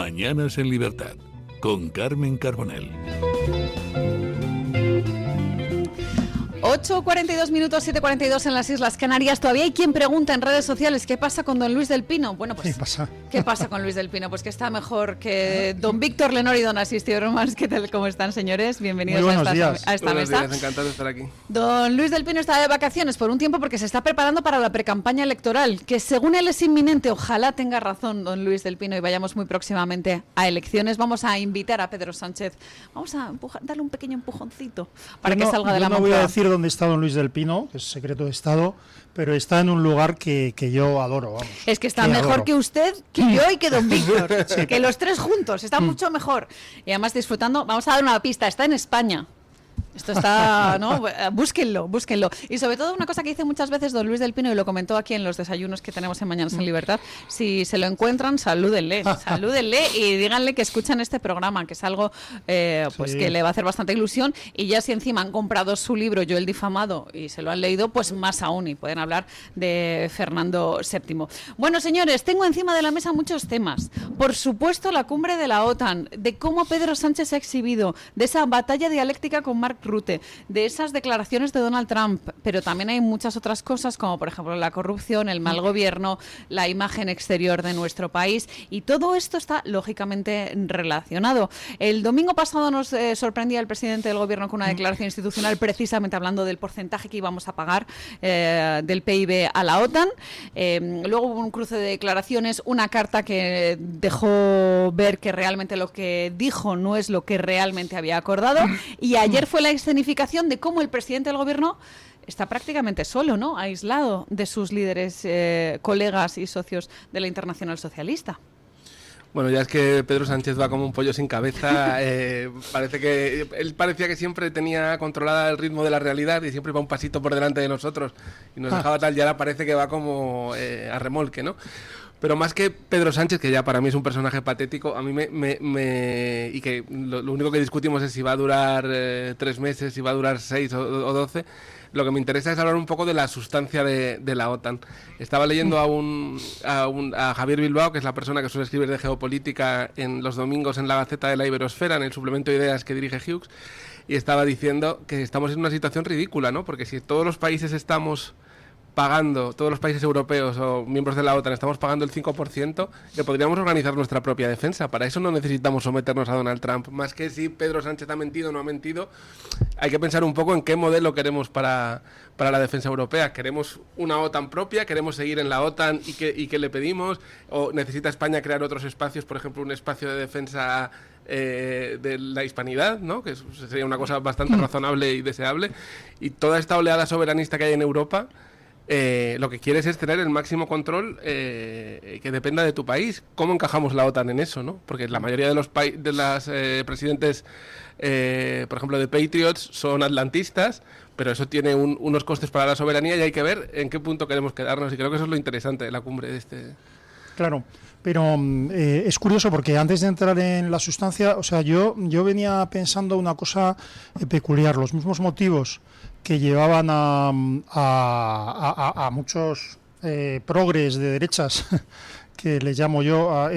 Mañanas en Libertad, con Carmen Carbonell. 8:42 minutos, 7:42 en las Islas Canarias. Todavía hay quien pregunta en redes sociales qué pasa con don Luis del Pino. Bueno, pues ¿qué pasa con Luis del Pino? Pues que está mejor que don Víctor Lenor y don Asistio Romans. ¿Qué tal? ¿Cómo están, señores? Bienvenidos a esta buenos mesa. Días, encantado de estar aquí. Don Luis del Pino está de vacaciones por un tiempo porque se está preparando para la precampaña electoral, que según él es inminente. Ojalá tenga razón don Luis del Pino y vayamos muy próximamente a elecciones. Vamos a invitar a Pedro Sánchez. Vamos a darle un pequeño empujoncito para que salga de la Moncloa. No voy a decir dónde está don Luis del Pino, que es secreto de Estado, pero está en un lugar que yo adoro, vamos. Es que está mejor que usted, que yo y que don Víctor, sí. Que los tres juntos, está mucho mejor. Y además disfrutando, vamos a dar una pista, está en España. Esto está, ¿no? Búsquenlo. Y sobre todo una cosa que dice muchas veces don Luis del Pino, y lo comentó aquí en los desayunos que tenemos en Mañanas en Libertad: si se lo encuentran, salúdenle y díganle que escuchan este programa, que es algo pues que le va a hacer bastante ilusión. Y ya si encima han comprado su libro Yo el difamado y se lo han leído, pues más aún, y pueden hablar de Fernando VII. Bueno, señores, tengo encima de la mesa muchos temas. Por supuesto, la cumbre de la OTAN, de cómo Pedro Sánchez se ha exhibido, de esa batalla dialéctica con Mark Rutte, de esas declaraciones de Donald Trump, pero también hay muchas otras cosas, como por ejemplo la corrupción, el mal gobierno, la imagen exterior de nuestro país, y todo esto está lógicamente relacionado. El domingo pasado nos sorprendía el presidente del gobierno con una declaración institucional precisamente hablando del porcentaje que íbamos a pagar del PIB a la OTAN. Luego hubo un cruce de declaraciones, una carta que dejó ver que realmente lo que dijo no es lo que realmente había acordado, y ayer fue la escenificación de cómo el presidente del gobierno está prácticamente solo, ¿no? Aislado de sus líderes, colegas y socios de la Internacional Socialista. Bueno, ya es que Pedro Sánchez va como un pollo sin cabeza. Parece que él parecía que siempre tenía controlada el ritmo de la realidad y siempre iba un pasito por delante de nosotros y nos dejaba tal, y ahora parece que va como a remolque, ¿no? Pero más que Pedro Sánchez, que ya para mí es un personaje patético, a mí y que lo único que discutimos es si va a durar 3 meses, si va a durar 6 o 12, lo que me interesa es hablar un poco de la sustancia de la OTAN. Estaba leyendo a Javier Bilbao, que es la persona que suele escribir de geopolítica en los domingos en la Gaceta de la Iberosfera, en el suplemento de ideas que dirige Hughes, y estaba diciendo que estamos en una situación ridícula, ¿no? Porque si todos los países todos los países europeos o miembros de la OTAN estamos pagando el 5%, que podríamos organizar nuestra propia defensa. Para eso no necesitamos someternos a Donald Trump. Más que si Pedro Sánchez ha mentido o no ha mentido, hay que pensar un poco en qué modelo queremos para la defensa europea. ¿Queremos una OTAN propia? ¿Queremos seguir en la OTAN y qué le pedimos? ¿O necesita España crear otros espacios, por ejemplo, un espacio de defensa de la hispanidad, ¿no? Que sería una cosa bastante razonable y deseable? Y toda esta oleada soberanista que hay en Europa, lo que quieres es tener el máximo control que dependa de tu país. ¿Cómo encajamos la OTAN en eso, no? Porque la mayoría de los presidentes, por ejemplo, de Patriots, son atlantistas, pero eso tiene unos costes para la soberanía y hay que ver en qué punto queremos quedarnos. Y creo que eso es lo interesante de la cumbre de este. Claro, pero es curioso porque antes de entrar en la sustancia, o sea, yo venía pensando una cosa peculiar, los mismos motivos que llevaban a muchos progres de derechas, que les llamo yo, a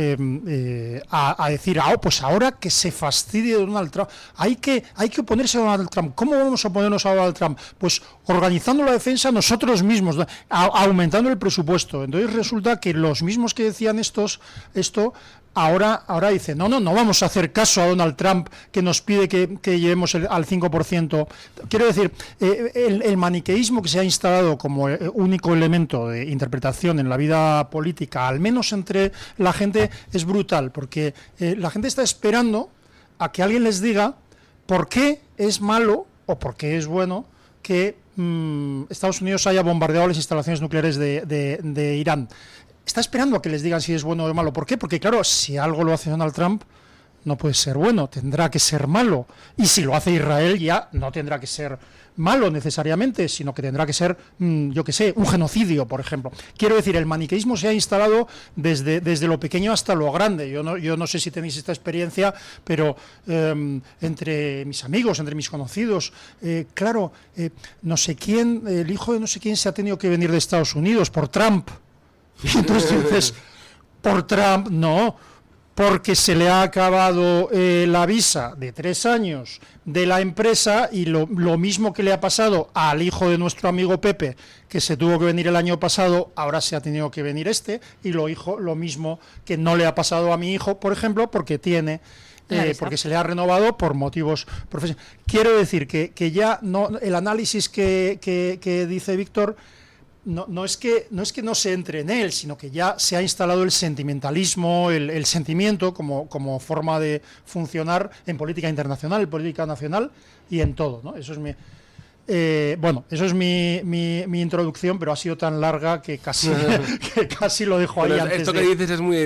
decir, pues ahora que se fastidie Donald Trump, hay que oponerse a Donald Trump. ¿Cómo vamos a oponernos a Donald Trump? Pues organizando la defensa nosotros mismos, aumentando el presupuesto. Entonces resulta que los mismos que decían esto ahora dicen, no vamos a hacer caso a Donald Trump, que nos pide que llevemos al 5%. Quiero decir, el maniqueísmo que se ha instalado como único elemento de interpretación en la vida política, al menos entre la gente, es brutal, porque la gente está esperando a que alguien les diga por qué es malo o por qué es bueno que Estados Unidos haya bombardeado las instalaciones nucleares de Irán. Está esperando a que les digan si es bueno o malo. ¿Por qué? Porque, claro, si algo lo hace Donald Trump, no puede ser bueno, tendrá que ser malo. Y si lo hace Israel, ya no tendrá que ser malo necesariamente, sino que tendrá que ser, yo qué sé, un genocidio, por ejemplo. Quiero decir, el maniqueísmo se ha instalado desde lo pequeño hasta lo grande. Yo no sé si tenéis esta experiencia, pero entre mis amigos, entre mis conocidos, no sé quién, el hijo de no sé quién se ha tenido que venir de Estados Unidos por Trump. Y entonces dices, por Trump, no, porque se le ha acabado la visa de 3 años de la empresa, y lo mismo que le ha pasado al hijo de nuestro amigo Pepe, que se tuvo que venir el año pasado, ahora se ha tenido que venir y lo mismo que no le ha pasado a mi hijo, por ejemplo, porque porque se le ha renovado por motivos profesionales. Quiero decir que ya no, el análisis que dice Víctor no es que no se entre en él, sino que ya se ha instalado el sentimentalismo, el sentimiento como forma de funcionar en política internacional, en política nacional y en todo, ¿no? Eso es mi introducción, pero ha sido tan larga que casi lo dejo ahí. Esto que dices es muy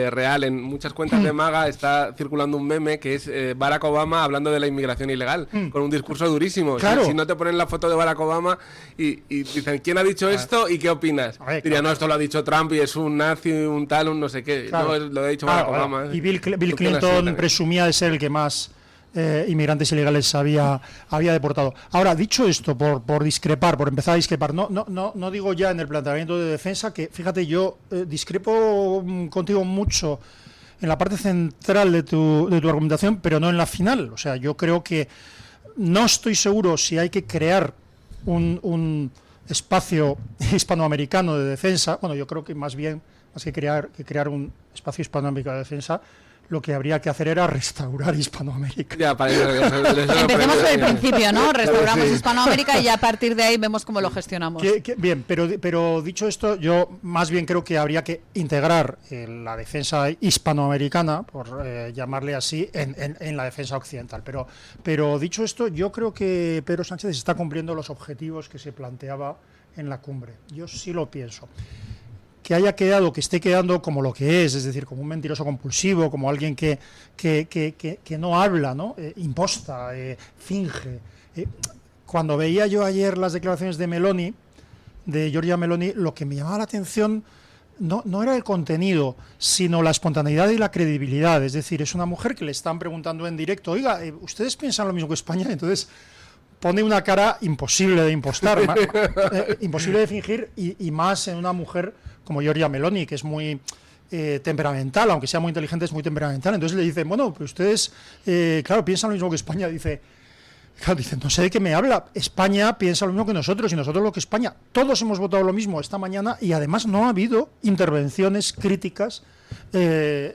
real. En muchas cuentas de Maga está circulando un meme que es Barack Obama hablando de la inmigración ilegal, con un discurso durísimo. Claro. Si no te ponen la foto de Barack Obama y dicen, ¿quién ha dicho esto y qué opinas? Diría, no, esto lo ha dicho Trump y es un nazi, un tal, un no sé qué. Claro. No, lo ha dicho Barack Obama. Y Bill Clinton presumía de ser el que más inmigrantes ilegales había deportado. Ahora, dicho esto, por discrepar, por empezar a discrepar, no digo ya en el planteamiento de defensa, que fíjate, yo discrepo contigo mucho en la parte central de tu argumentación, pero no en la final. O sea, yo creo que no estoy seguro si hay que crear un espacio hispanoamericano de defensa. Bueno, yo creo que más que crear un espacio hispanoamericano de defensa, lo que habría que hacer era restaurar Hispanoamérica. Ya, para eso empecemos por el principio, ¿no? Restauramos Hispanoamérica y ya a partir de ahí vemos cómo lo gestionamos. Bien, pero dicho esto, yo más bien creo que habría que integrar la defensa hispanoamericana, por llamarle así, en la defensa occidental. Pero dicho esto, yo creo que Pedro Sánchez está cumpliendo los objetivos que se planteaba en la cumbre. Yo sí lo pienso. Que esté quedando como lo que es decir, como un mentiroso compulsivo, como alguien que no habla, ¿no? Imposta, finge. Cuando veía yo ayer las declaraciones de Giorgia Meloni, lo que me llamaba la atención no era el contenido, sino la espontaneidad y la credibilidad. Es decir, es una mujer que le están preguntando en directo, oiga, ¿ustedes piensan lo mismo que España? Entonces pone una cara imposible de impostar, imposible de fingir, y más en una mujer como Giorgia Meloni, que es muy temperamental, aunque sea muy inteligente, es muy temperamental. Entonces le dicen, bueno, pues ustedes, claro, piensan lo mismo que España. Dice, no sé de qué me habla. España piensa lo mismo que nosotros, y nosotros lo que España. Todos hemos votado lo mismo esta mañana, y además no ha habido intervenciones críticas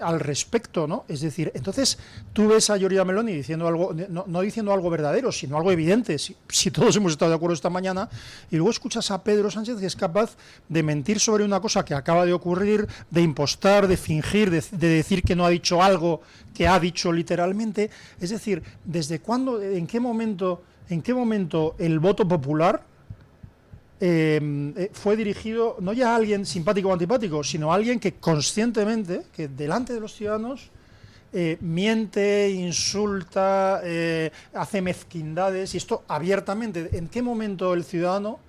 al respecto, ¿no? Es decir, entonces tú ves a Giorgia Meloni diciendo algo, no diciendo algo verdadero, sino algo evidente, si todos hemos estado de acuerdo esta mañana, y luego escuchas a Pedro Sánchez, que es capaz de mentir sobre una cosa que acaba de ocurrir, de impostar, de fingir, de decir que no ha dicho algo que ha dicho literalmente. Es decir, ¿desde cuándo, en qué momento el voto popular fue dirigido no ya a alguien simpático o antipático, sino a alguien que conscientemente, que delante de los ciudadanos miente, insulta, hace mezquindades, y esto abiertamente? ¿En qué momento el ciudadano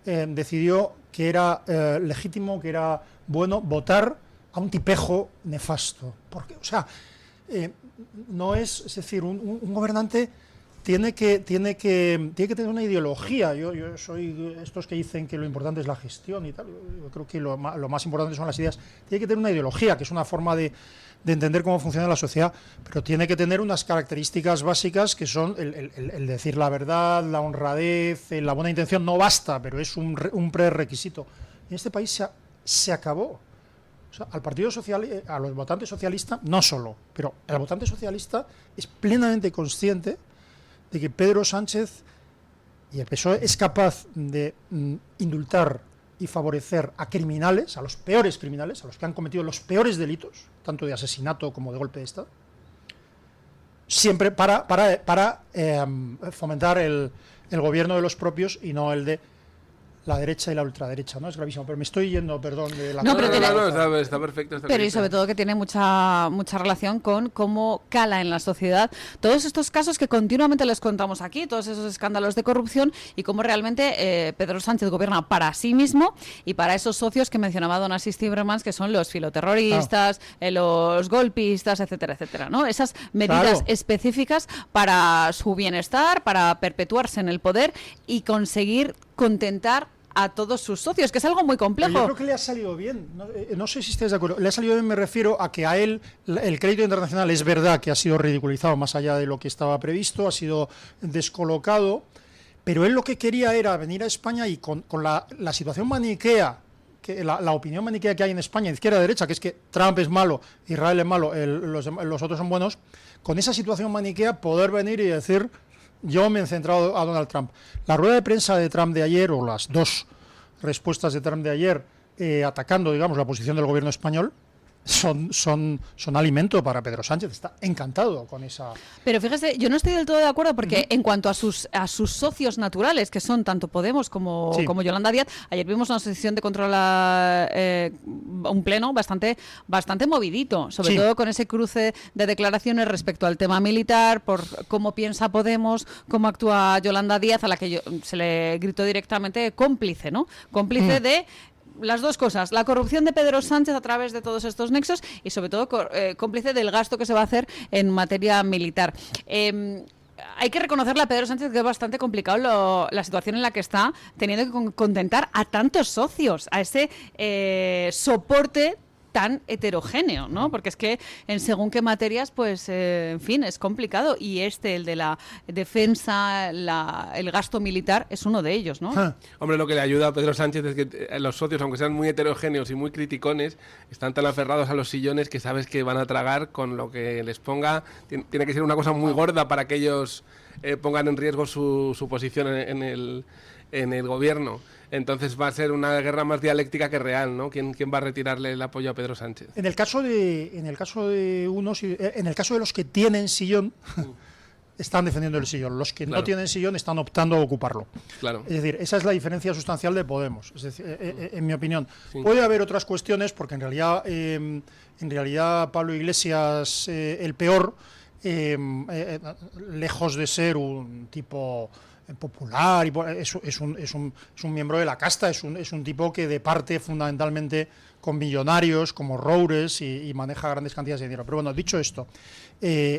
decidió que era legítimo, que era bueno votar a un tipejo nefasto? Porque, o sea, no es decir, un gobernante tiene que tener una ideología. Yo soy estos que dicen que lo importante es la gestión y tal. Yo creo que lo más importante son las ideas. Tiene que tener una ideología, que es una forma de entender cómo funciona la sociedad, pero tiene que tener unas características básicas que son el decir la verdad, la honradez, la buena intención. No basta, pero es un prerequisito. En este país se acabó. O sea, al Partido Social, a los votantes socialistas, no solo, pero el votante socialista es plenamente consciente de que Pedro Sánchez y el PSOE es capaz de indultar y favorecer a criminales, a los peores criminales, a los que han cometido los peores delitos, tanto de asesinato como de golpe de Estado, siempre para fomentar el gobierno de los propios y no el de la derecha y la ultraderecha, ¿no? Es gravísimo, pero me estoy yendo, perdón, de la... No, pero está perfecto. Está pero y sobre todo que tiene mucha relación con cómo cala en la sociedad todos estos casos que continuamente les contamos aquí, todos esos escándalos de corrupción, y cómo realmente Pedro Sánchez gobierna para sí mismo y para esos socios que mencionaba don Asís Timmermans, que son los filoterroristas, los golpistas, etcétera, etcétera, ¿no? Esas medidas específicas para su bienestar, para perpetuarse en el poder y conseguir contentar a todos sus socios, que es algo muy Pero complejo. yo creo que le ha salido bien. No sé si estáis de acuerdo. Le ha salido bien, me refiero a que a él el crédito internacional es verdad que ha sido ridiculizado más allá de lo que estaba previsto, ha sido descolocado, pero él lo que quería era venir a España y con la situación maniquea, que la opinión maniquea que hay en España, izquierda-derecha, que es que Trump es malo, Israel es malo, los otros son buenos, con esa situación maniquea poder venir y decir, yo me he centrado a Donald Trump. La rueda de prensa de Trump de ayer, o las dos respuestas de Trump de ayer, atacando, digamos, la posición del gobierno español, son alimento para Pedro Sánchez. Está encantado con esa... Pero fíjese, yo no estoy del todo de acuerdo porque en cuanto a sus socios naturales, que son tanto Podemos como Yolanda Díaz, ayer vimos una sesión de control, un pleno bastante movidito, sobre todo con ese cruce de declaraciones respecto al tema militar, por cómo piensa Podemos, cómo actúa Yolanda Díaz, a la que se le gritó directamente cómplice, ¿no? Cómplice de las dos cosas, la corrupción de Pedro Sánchez a través de todos estos nexos y sobre todo cómplice del gasto que se va a hacer en materia militar. Hay que reconocerle a Pedro Sánchez que es bastante complicado la situación en la que está, teniendo que contentar a tantos socios, a ese soporte tan heterogéneo, ¿no? Porque es que en según qué materias, pues, en fin, es complicado. Y el de la defensa, el gasto militar, es uno de ellos, ¿no? Hombre, lo que le ayuda a Pedro Sánchez es que los socios, aunque sean muy heterogéneos y muy criticones, están tan aferrados a los sillones que sabes que van a tragar con lo que les ponga. Tiene que ser una cosa muy gorda para que ellos pongan en riesgo su posición en el gobierno. Entonces va a ser una guerra más dialéctica que real, ¿no? ¿Quién va a retirarle el apoyo a Pedro Sánchez? En el caso de los que tienen sillón, están defendiendo el sillón. Los que no tienen sillón están optando a ocuparlo. Claro. Es decir, esa es la diferencia sustancial de Podemos. Es decir, en mi opinión. Puede haber otras cuestiones, porque en realidad Pablo Iglesias, el peor, lejos de ser un tipo popular, es un miembro de la casta, es un tipo que departe fundamentalmente con millonarios como Roures y maneja grandes cantidades de dinero. Pero bueno, dicho esto,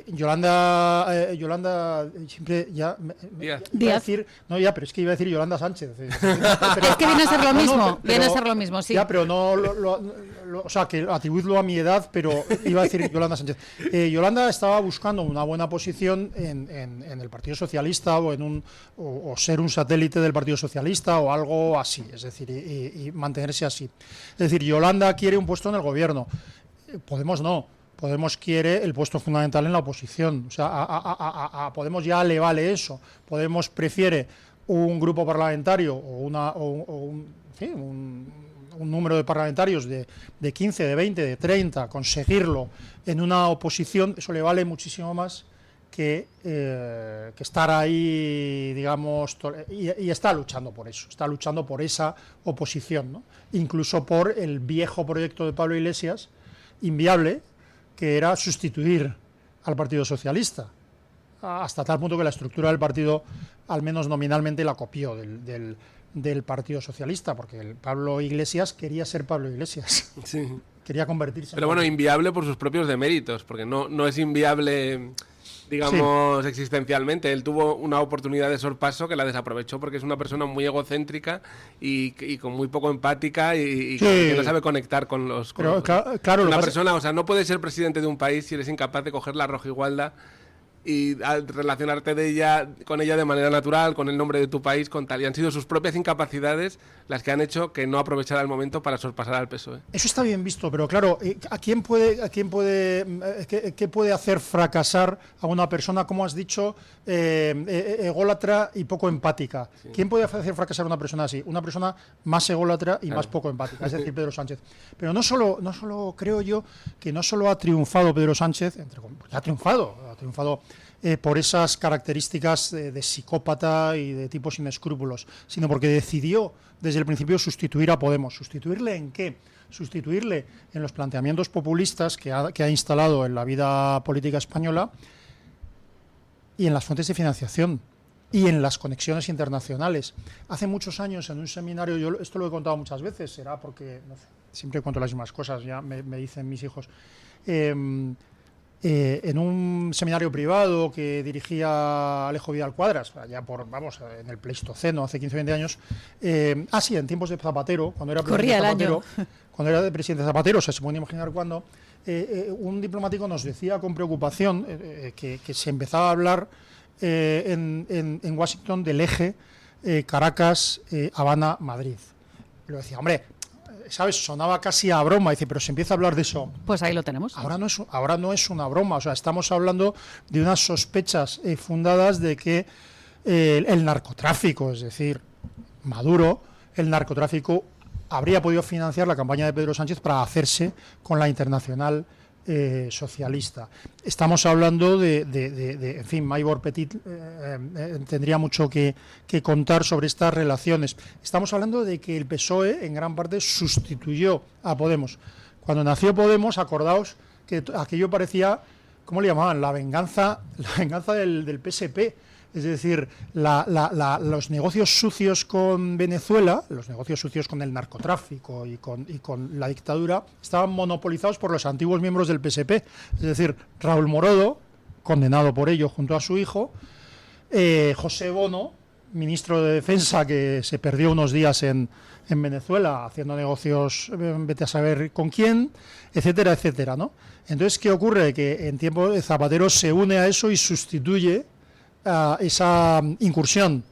Yolanda siempre iba a decir, no, ya, pero es que iba a decir Yolanda Sánchez. Pero, es que viene a ser lo mismo, pero, viene a ser lo mismo, sí. Ya, pero no, o sea, que atribuirlo a mi edad, pero iba a decir Yolanda Sánchez. Yolanda estaba buscando una buena posición en el Partido Socialista o ser un satélite del Partido Socialista o algo así, es decir, y mantenerse así. Es decir, Yolanda quiere un puesto en el gobierno, Podemos no. Podemos quiere el puesto fundamental en la oposición. O sea, a Podemos ya le vale eso. Podemos prefiere un grupo parlamentario o un número de parlamentarios de 15, de 20, de 30, conseguirlo en una oposición, eso le vale muchísimo más que estar ahí, digamos, y está luchando por eso, está luchando por esa oposición, ¿no? Incluso por el viejo proyecto de Pablo Iglesias, inviable, que era sustituir al Partido Socialista, hasta tal punto que la estructura del partido, al menos nominalmente, la copió del Partido Socialista, porque el Pablo Iglesias quería ser Pablo Iglesias, quería convertirse Pero bueno, inviable por sus propios deméritos, porque no es inviable, digamos, existencialmente. Él tuvo una oportunidad de sorpaso que la desaprovechó porque es una persona muy egocéntrica y con muy poco empática y que no sabe conectar con los... Pero, claro, una persona, o sea, no puedes ser presidente de un país si eres incapaz de coger la rojigualda y relacionarte con ella de manera natural, con el nombre de tu país, con tal. Y han sido sus propias incapacidades las que han hecho que no aprovechara el momento para sorpasar al PSOE. Eso está bien visto, pero claro, ¿qué puede hacer fracasar a una persona, como has dicho, ególatra y poco empática? Sí. ¿Quién puede hacer fracasar a una persona así? Una persona más ególatra y más poco empática, es decir, Pedro Sánchez. Pero no solo creo yo que no solo ha triunfado Pedro Sánchez, ha triunfado por esas características de psicópata y de tipo sin escrúpulos, sino porque decidió desde el principio sustituir a Podemos. ¿Sustituirle en qué? Sustituirle en los planteamientos populistas que ha instalado en la vida política española y en las fuentes de financiación y en las conexiones internacionales. Hace muchos años en un seminario, yo esto lo he contado muchas veces, será porque no sé, siempre cuento las mismas cosas, ya me dicen mis hijos. en un seminario privado que dirigía Alejo Vidal Cuadras, ya en el Pleistoceno, hace 15-20 años, en tiempos de Zapatero, cuando era presidente Zapatero, cuando era presidente Zapatero, o sea, se pueden imaginar cuándo, un diplomático nos decía con preocupación que se empezaba a hablar en Washington del eje Caracas-Habana-Madrid. Lo decía, hombre, ¿sabes? Sonaba casi a broma. Dice, pero se empieza a hablar de eso. Pues ahí lo tenemos. Ahora no es una broma. O sea, estamos hablando de unas sospechas fundadas de que el narcotráfico, es decir, Maduro, el narcotráfico habría podido financiar la campaña de Pedro Sánchez para hacerse con la Internacional socialista. Estamos hablando en fin, Maybor Petit tendría mucho que contar sobre estas relaciones. Estamos hablando de que el PSOE en gran parte sustituyó a Podemos. Cuando nació Podemos, acordaos que aquello parecía, ¿cómo le llamaban? La venganza del PSP. Es decir, los negocios sucios con Venezuela, los negocios sucios con el narcotráfico y con la dictadura, estaban monopolizados por los antiguos miembros del PSP. Es decir, Raúl Morodo, condenado por ello junto a su hijo, José Bono, ministro de Defensa, que se perdió unos días en Venezuela haciendo negocios, vete a saber con quién, etcétera, etcétera, ¿no? Entonces, ¿qué ocurre? Que en tiempo de Zapatero se une a eso y sustituye esa incursión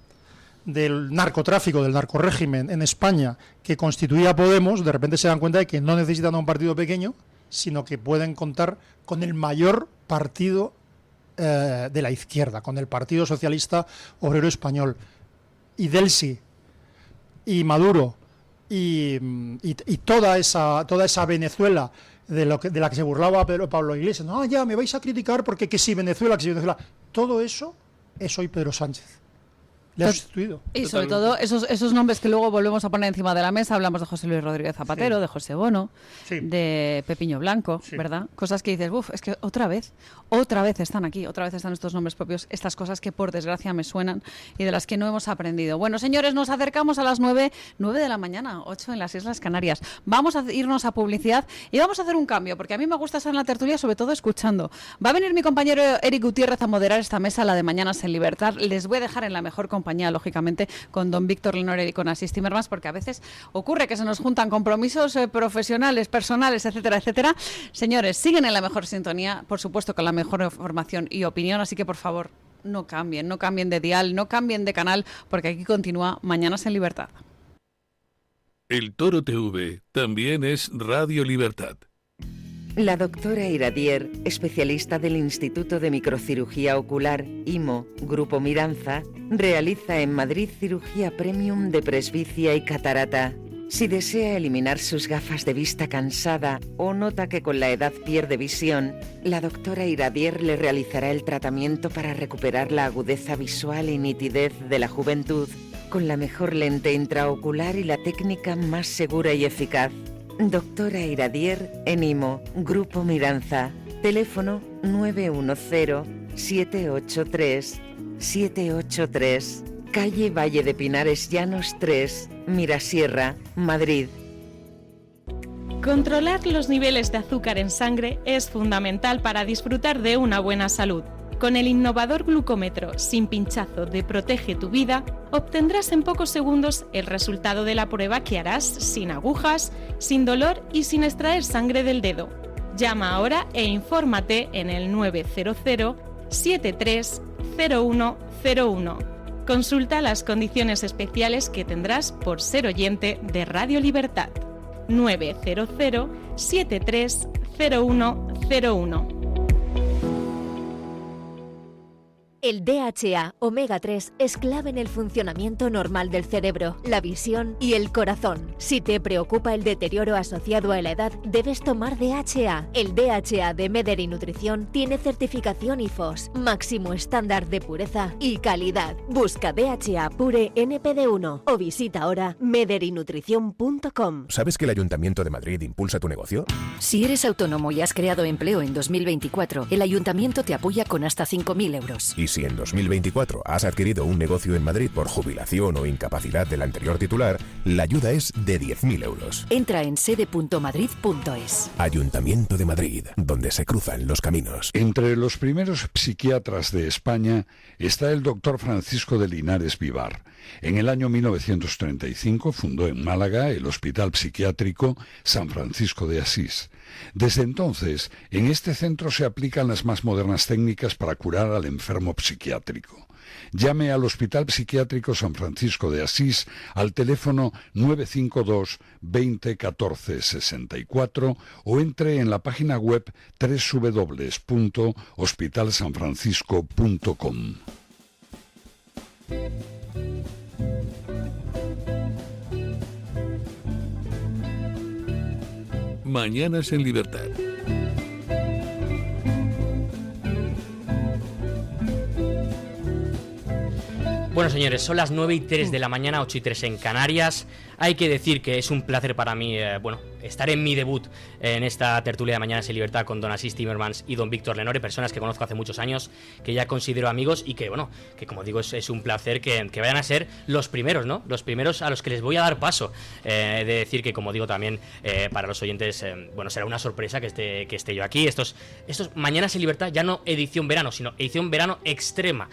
del narcotráfico, del narcorrégimen en España que constituía Podemos. De repente se dan cuenta de que no necesitan un partido pequeño, sino que pueden contar con el mayor partido de la izquierda, con el Partido Socialista Obrero Español. Y Delcy y Maduro y toda esa Venezuela de la que se burlaba Pablo Iglesias. No, ya me vais a criticar porque que si Venezuela, todo eso es hoy Pedro Sánchez. Le ha sustituido. Y sobre todo esos nombres que luego volvemos a poner encima de la mesa. Hablamos de José Luis Rodríguez Zapatero, de José Bono, de Pepiño Blanco, ¿verdad? Cosas que dices, es que otra vez están aquí, otra vez están estos nombres propios, estas cosas que por desgracia me suenan y de las que no hemos aprendido. Bueno, señores, nos acercamos a las 9 de la mañana, 8 en las Islas Canarias. Vamos a irnos a publicidad y vamos a hacer un cambio, porque a mí me gusta estar en la tertulia, sobre todo escuchando. Va a venir mi compañero Eric Gutiérrez a moderar esta mesa, la de Mañanas en Libertad. Les voy a dejar en la mejor compañía, lógicamente, con don Víctor Lenore y con Asís Timmermans, porque a veces ocurre que se nos juntan compromisos profesionales, personales, etcétera, etcétera. Señores, siguen en la mejor sintonía, por supuesto, con la mejor información y opinión, así que por favor, no cambien de dial, no cambien de canal, porque aquí continúa Mañanas en Libertad. El Toro TV también es Radio Libertad. La doctora Iradier, especialista del Instituto de Microcirugía Ocular, IMO, Grupo Miranza, realiza en Madrid cirugía premium de presbicia y catarata. Si desea eliminar sus gafas de vista cansada o nota que con la edad pierde visión, la doctora Iradier le realizará el tratamiento para recuperar la agudeza visual y nitidez de la juventud, con la mejor lente intraocular y la técnica más segura y eficaz. Doctora Iradier en IMO, Grupo Miranza. Teléfono 910-783-783. Calle Valle de Pinares Llanos 3, Mirasierra, Madrid. Controlar los niveles de azúcar en sangre es fundamental para disfrutar de una buena salud. Con el innovador glucómetro sin pinchazo de Protege tu Vida, obtendrás en pocos segundos el resultado de la prueba que harás sin agujas, sin dolor y sin extraer sangre del dedo. Llama ahora e infórmate en el 900-730101. Consulta las condiciones especiales que tendrás por ser oyente de Radio Libertad. 900-730101. El DHA omega 3 es clave en el funcionamiento normal del cerebro, la visión y el corazón. Si te preocupa el deterioro asociado a la edad, debes tomar DHA. El DHA de Mederi Nutrición tiene certificación IFOS, máximo estándar de pureza y calidad. Busca DHA Pure NPD1 o visita ahora mederinutrición.com. ¿Sabes que el Ayuntamiento de Madrid impulsa tu negocio? Si eres autónomo y has creado empleo en 2024, el Ayuntamiento te apoya con hasta 5.000 euros. Y si en 2024 has adquirido un negocio en Madrid por jubilación o incapacidad del anterior titular, la ayuda es de 10.000 euros. Entra en sede.madrid.es. Ayuntamiento de Madrid, donde se cruzan los caminos. Entre los primeros psiquiatras de España está el doctor Francisco de Linares Vivar. En el año 1935 fundó en Málaga el Hospital Psiquiátrico San Francisco de Asís. Desde entonces, en este centro se aplican las más modernas técnicas para curar al enfermo psiquiátrico. Llame al Hospital Psiquiátrico San Francisco de Asís al teléfono 952 20 14 64 o entre en la página web www.hospitalsanfrancisco.com. Mañanas en Libertad. Bueno, señores, son las 9:03 de la mañana, 8:03 en Canarias. Hay que decir que es un placer para mí, estar en mi debut en esta tertulia de Mañanas en Libertad con don Asís Timmermans y don Víctor Lenore, personas que conozco hace muchos años, que ya considero amigos y que, bueno, que como digo, es un placer que vayan a ser los primeros, ¿no? Los primeros a los que les voy a dar paso. De decir que, como digo, también para los oyentes, será una sorpresa que esté yo aquí. Estos Mañanas en Libertad, ya no edición verano, sino edición verano extrema.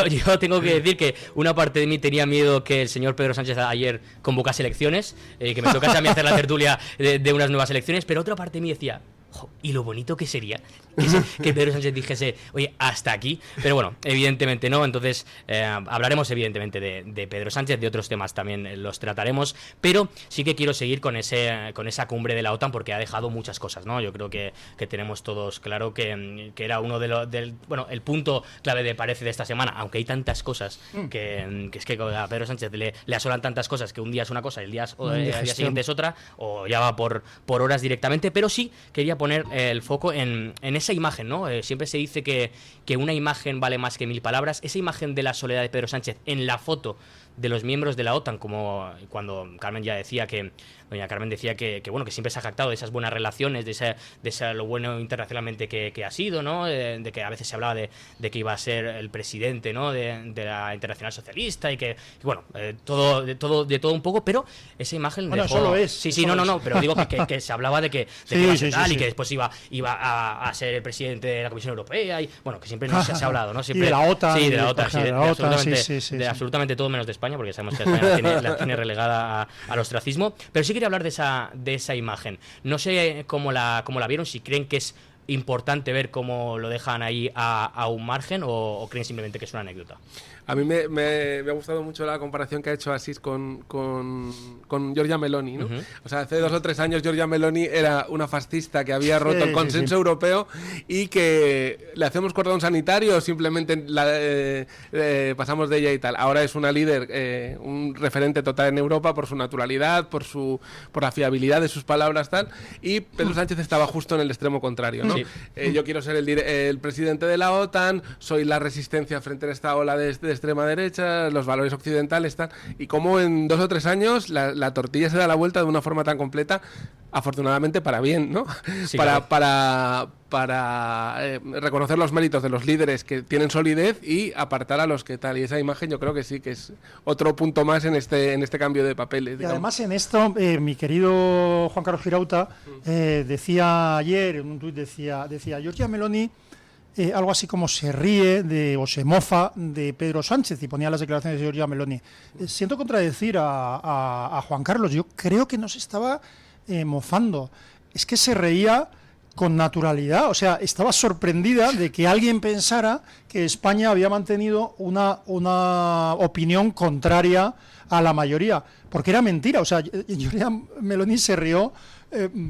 Yo tengo que decir que una parte de mí tenía miedo que el señor Pedro Sánchez ayer convocase elecciones, que me tocase a mí hacer la tertulia de unas nuevas elecciones, pero otra parte de mí decía, y lo bonito que sería que Pedro Sánchez dijese, oye, hasta aquí. Pero bueno, evidentemente no. Entonces hablaremos evidentemente de Pedro Sánchez, de otros temas también los trataremos, pero sí que quiero seguir con esa cumbre de la OTAN, porque ha dejado muchas cosas, ¿no? Yo creo que tenemos todos claro que era uno el punto clave de esta semana, aunque hay tantas cosas que es que a Pedro Sánchez le asolan tantas cosas que un día es una cosa y el día siguiente es otra, o ya va por horas directamente. Pero sí quería poner el foco en esa imagen, ¿no? Siempre se dice que una imagen vale más que 1000 palabras. Esa imagen de la soledad de Pedro Sánchez en la foto de los miembros de la OTAN, como cuando doña Carmen decía que bueno, que siempre se ha jactado de esas buenas relaciones, de ese lo bueno internacionalmente que ha sido, ¿no? De que a veces se hablaba de que iba a ser el presidente, ¿no? de la Internacional Socialista y que bueno, de todo un poco, pero esa imagen bueno, dejó... solo es. Sí, no, pero digo que se hablaba de que iba a ser tal y que después iba a ser el presidente de la Comisión Europea y bueno, que siempre se ha hablado, ¿no? Siempre, y de la OTAN. Sí, de la OTAN, de absolutamente todo menos de España, porque sabemos que España la tiene relegada al ostracismo. Pero sí quería hablar de esa imagen. No sé cómo la vieron, si creen que es importante ver cómo lo dejan ahí a un margen o creen simplemente que es una anécdota. A mí me ha gustado mucho la comparación que ha hecho Asís con Giorgia Meloni, ¿no? Uh-huh. O sea, hace 2 o 3 años Giorgia Meloni era una fascista que había roto el consenso europeo y que le hacemos cordón sanitario o simplemente pasamos de ella y tal. Ahora es una líder, un referente total en Europa por su naturalidad, por la fiabilidad de sus palabras, tal. Y Pedro Sánchez estaba justo en el extremo contrario, ¿no? Sí. Yo quiero ser el presidente de la OTAN, soy la resistencia frente a esta ola de extrema derecha, los valores occidentales, tal. Y como en 2 o 3 años la tortilla se da la vuelta de una forma tan completa, afortunadamente para bien, ¿no? Sí, para reconocer los méritos de los líderes que tienen solidez y apartar a los que tal. Y esa imagen yo creo que sí que es otro punto más en este cambio de papeles. Y además en esto, mi querido Juan Carlos Girauta decía ayer, en un tuit decía Giorgia Meloni algo así como se ríe o se mofa de Pedro Sánchez, y ponía las declaraciones de Giorgia Meloni. Siento contradecir a Juan Carlos, yo creo que no se estaba mofando, es que se reía con naturalidad, o sea, estaba sorprendida de que alguien pensara que España había mantenido una opinión contraria a la mayoría, porque era mentira. O sea, Giorgia Meloni se rió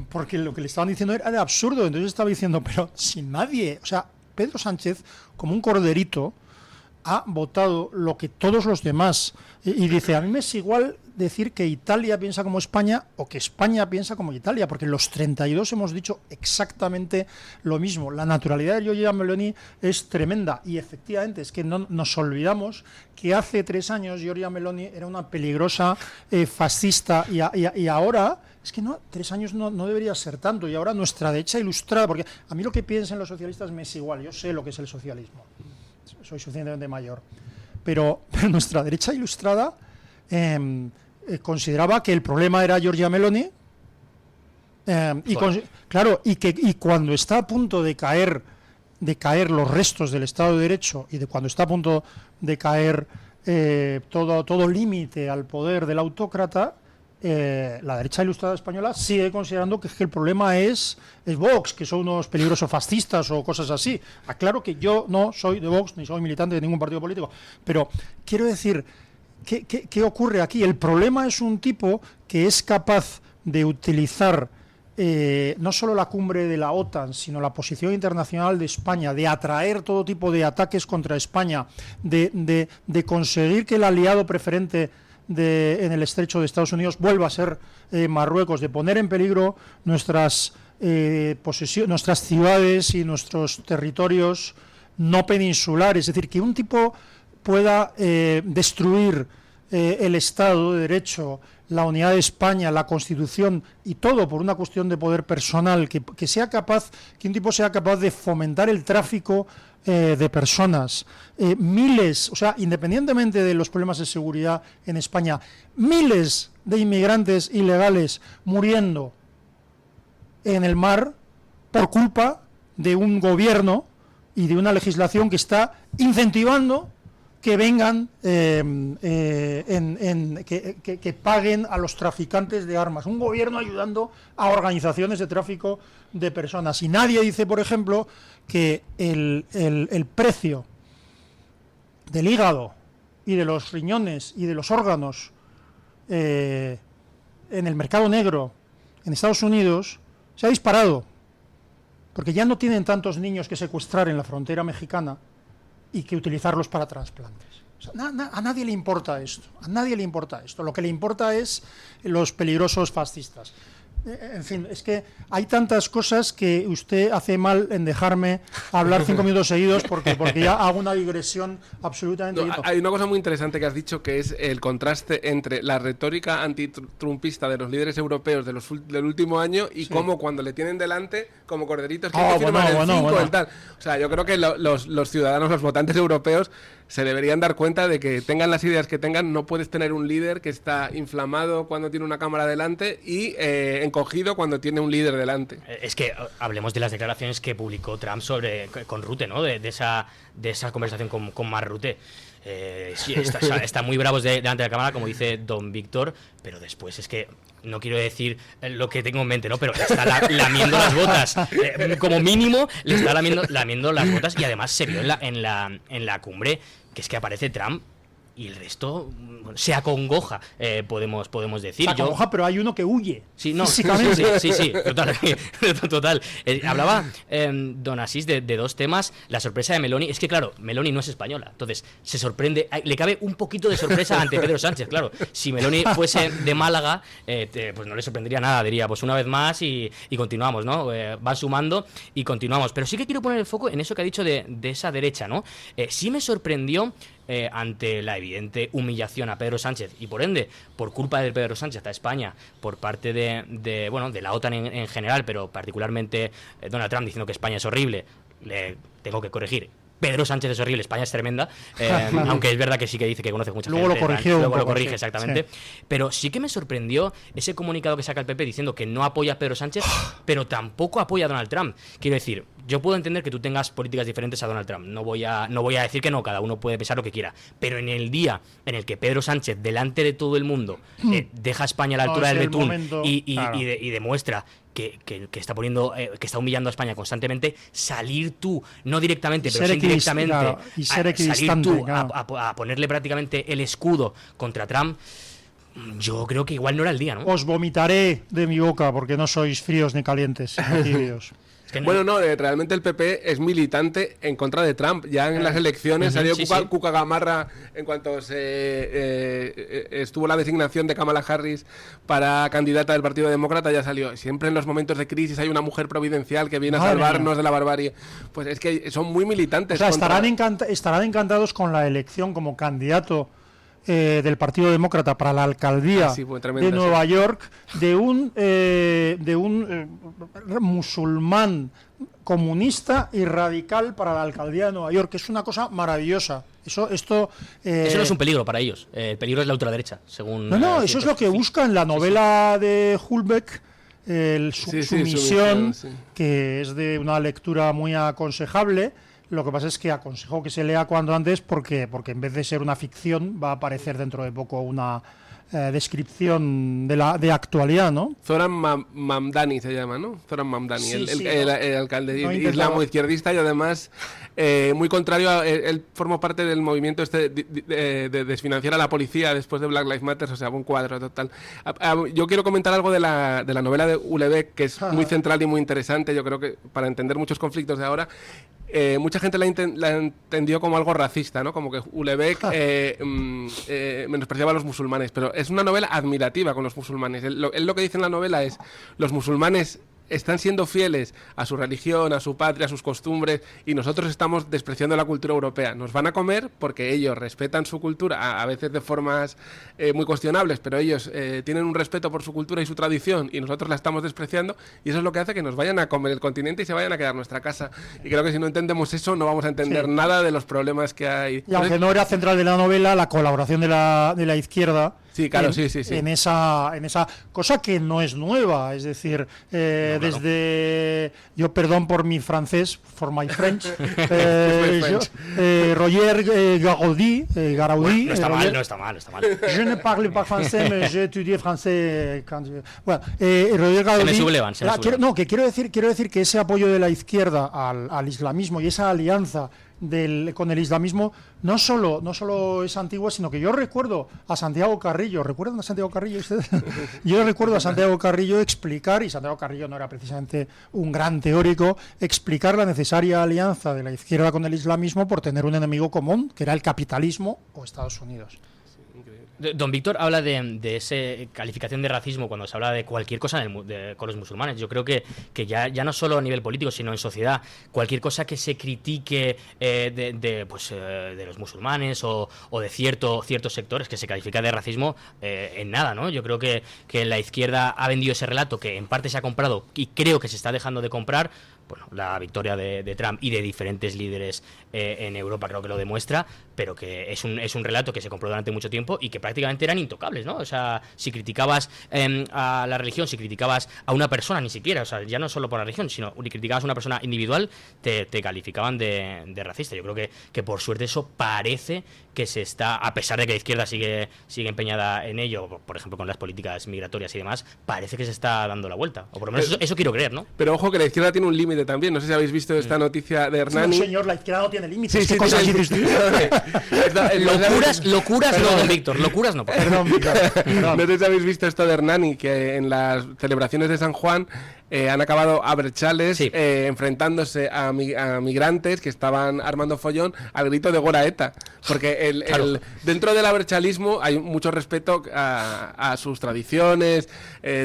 porque lo que le estaban diciendo era absurdo. Entonces estaba diciendo, pero si nadie, o sea, Pedro Sánchez, como un corderito, ha votado lo que todos los demás, y dice, a mí me es igual decir que Italia piensa como España o que España piensa como Italia, porque los 32 hemos dicho exactamente lo mismo. La naturalidad de Giorgia Meloni es tremenda, y efectivamente es que no nos olvidamos que hace 3 años Giorgia Meloni era una peligrosa fascista, y ahora es que no, 3 años no debería ser tanto, y ahora nuestra derecha ilustrada, porque a mí lo que piensen los socialistas me es igual, yo sé lo que es el socialismo, soy suficientemente mayor, pero nuestra derecha ilustrada consideraba que el problema era Giorgia Meloni, y cuando está a punto de caer los restos del Estado de Derecho y de cuando está a punto de caer todo límite al poder del autócrata, la derecha ilustrada española sigue considerando que el problema es Vox, que son unos peligrosos fascistas o cosas así. Aclaro que yo no soy de Vox ni soy militante de ningún partido político, pero quiero decir, ¿qué ocurre aquí? El problema es un tipo que es capaz de utilizar no solo la cumbre de la OTAN, sino la posición internacional de España, de atraer todo tipo de ataques contra España, de conseguir que el aliado preferente en el estrecho de Estados Unidos vuelva a ser Marruecos, de poner en peligro nuestras ciudades y nuestros territorios no peninsulares. Es decir, que un tipo pueda destruir el Estado de Derecho, la unidad de España, la Constitución y todo por una cuestión de poder personal, que un tipo sea capaz de fomentar el tráfico de personas, miles, o sea, independientemente de los problemas de seguridad en España, miles de inmigrantes ilegales muriendo en el mar por culpa de un gobierno y de una legislación que está incentivando que vengan, que paguen a los traficantes de armas. Un gobierno ayudando a organizaciones de tráfico de personas. Y nadie dice, por ejemplo, que el precio del hígado y de los riñones y de los órganos en el mercado negro en Estados Unidos se ha disparado. Porque ya no tienen tantos niños que secuestrar en la frontera mexicana y que utilizarlos para trasplantes. O sea, a nadie le importa esto. A nadie le importa esto. Lo que le importa es los peligrosos fascistas. En fin, es que hay tantas cosas que usted hace mal en dejarme hablar 5 minutos seguidos porque ya hago una digresión absolutamente... No, hay una cosa muy interesante que has dicho, que es el contraste entre la retórica antitrumpista de los líderes europeos del último año y cómo cuando le tienen delante, como corderitos que firman el 5, el tal. O sea, yo creo que los ciudadanos, los votantes europeos, se deberían dar cuenta de que tengan las ideas que tengan, no puedes tener un líder que está inflamado cuando tiene una cámara delante y encogido cuando tiene un líder delante. Es que hablemos de las declaraciones que publicó Trump con Rutte, ¿no? De esa conversación con Mark Rutte. Sí, están muy bravos delante de la cámara, como dice don Víctor, pero después es que no quiero decir lo que tengo en mente, ¿no? Pero le está lamiendo las botas. Como mínimo, le está lamiendo las botas, y además se vio en la cumbre que es que aparece Trump y el resto se acongoja, podemos decir. Se acongoja, pero hay uno que huye. Sí, no, sí, total. Hablaba don Asís de dos temas. La sorpresa de Meloni, es que claro, Meloni no es española, entonces se sorprende, le cabe un poquito de sorpresa ante Pedro Sánchez, claro. Si Meloni fuese de Málaga, pues no le sorprendería nada, diría, pues una vez más y continuamos, ¿no? Van sumando y continuamos. Pero sí que quiero poner el foco en eso que ha dicho de esa derecha, ¿no? Sí me sorprendió ante la evidente humillación a Pedro Sánchez y por ende, por culpa de Pedro Sánchez a España, por parte de la OTAN en general, pero particularmente Donald Trump diciendo que España es horrible, le tengo que corregir. Pedro Sánchez es horrible, España es tremenda, aunque es verdad que sí que dice que conoce mucha gente. Luego lo corrige, exactamente. Sí. Pero sí que me sorprendió ese comunicado que saca el PP diciendo que no apoya a Pedro Sánchez, pero tampoco apoya a Donald Trump. Quiero decir, yo puedo entender que tú tengas políticas diferentes a Donald Trump, no voy a decir que no, cada uno puede pensar lo que quiera, pero en el día en el que Pedro Sánchez, delante de todo el mundo, deja a España a la altura del betún y demuestra que está poniendo, que está humillando a España constantemente, salir tú, no directamente, pero sí indirectamente, y ser salir tú a ponerle prácticamente el escudo contra Trump, yo creo que igual no era el día, ¿no? Os vomitaré de mi boca porque no sois fríos ni calientes, ni tibios. Bueno, no, realmente el PP es militante en contra de Trump. Ya en las elecciones salió Cuca Gamarra en cuanto estuvo la designación de Kamala Harris para candidata del Partido Demócrata, ya salió. Siempre en los momentos de crisis hay una mujer providencial que viene a salvarnos de la barbarie. Pues es que son muy militantes. O sea, estarán encantados con la elección como candidato del Partido Demócrata para la alcaldía de Nueva York de un musulmán comunista y radical para la alcaldía de Nueva York, que es una cosa maravillosa. Esto, Eso no es un peligro para ellos. El peligro es la ultraderecha, según... No, eso es lo que busca en la novela de Hulbeck, Sumisión, sí. que es de una lectura muy aconsejable. Lo que pasa es que aconsejo que se lea cuanto antes porque en vez de ser una ficción va a aparecer dentro de poco una descripción de actualidad, ¿no? Zoran Mamdani se llama, ¿no? Zoran Mamdani, Sí, el ¿no? alcalde No, islamo-izquierdista y además muy contrario a... Él formó parte del movimiento de desfinanciar a la policía después de Black Lives Matter, o sea, un cuadro total. Yo quiero comentar algo de la novela de Houellebecq, que es muy central y muy interesante, yo creo que para entender muchos conflictos de ahora. Mucha gente la entendió como algo racista, ¿no? Como que Houellebecq menospreciaba a los musulmanes, pero es una novela admirativa con los musulmanes. Él lo que dice en la novela es: los musulmanes están siendo fieles a su religión, a su patria, a sus costumbres, y nosotros estamos despreciando la cultura europea. Nos van a comer porque ellos respetan su cultura, a veces de formas muy cuestionables, pero ellos tienen un respeto por su cultura y su tradición, y nosotros la estamos despreciando, y eso es lo que hace que nos vayan a comer el continente y se vayan a quedar nuestra casa. Y creo que si no entendemos eso, no vamos a entender nada de los problemas que hay. Y aunque no era central de la novela, la colaboración de la izquierda. Sí, claro, sí. En esa cosa que no es nueva, es decir, desde, yo perdón por mi francés, for my French, Roger Garaudi, No está mal. Je ne parle pas français, mais j'ai étudié français. Bueno, Roger Garaudi. Se me sublevan. Que quiero decir que ese apoyo de la izquierda al islamismo y esa alianza con el islamismo no solo es antigua, sino que yo recuerdo a Santiago Carrillo. ¿Recuerdan a Santiago Carrillo ustedes? Yo recuerdo a Santiago Carrillo explicar, y Santiago Carrillo no era precisamente un gran teórico, explicar la necesaria alianza de la izquierda con el islamismo por tener un enemigo común, que era el capitalismo o Estados Unidos. Don Víctor habla de esa calificación de racismo cuando se habla de cualquier cosa con los musulmanes. Yo creo que ya no solo a nivel político, sino en sociedad, cualquier cosa que se critique de los musulmanes o de ciertos sectores que se califica de racismo, en nada, ¿no? Yo creo que la izquierda ha vendido ese relato que en parte se ha comprado y creo que se está dejando de comprar. Bueno, la victoria de Trump y de diferentes líderes en Europa creo que lo demuestra, pero que es un relato que se compró durante mucho tiempo y que prácticamente eran intocables, ¿no? O sea, si criticabas a la religión, si criticabas a una persona, ni siquiera, o sea, ya no solo por la religión, sino si criticabas a una persona individual, te calificaban de racista. Yo creo que por suerte eso parece que se está, a pesar de que la izquierda sigue empeñada en ello, por ejemplo con las políticas migratorias y demás, parece que se está dando la vuelta, o por lo menos eso quiero creer, ¿no? Pero ojo que la izquierda tiene un límite también. No sé si habéis visto esta noticia de Hernani. No, señor, la izquierda no tiene límites. Sí, Locuras no, don Víctor, locuras no. Perdón, Víctor. No sé si habéis visto esto de Hernani, que en las celebraciones de San Juan han acabado a brechales enfrentándose a migrantes que estaban armando follón al grito de Gora Eta. Porque dentro del abertzalismo hay mucho respeto a sus tradiciones,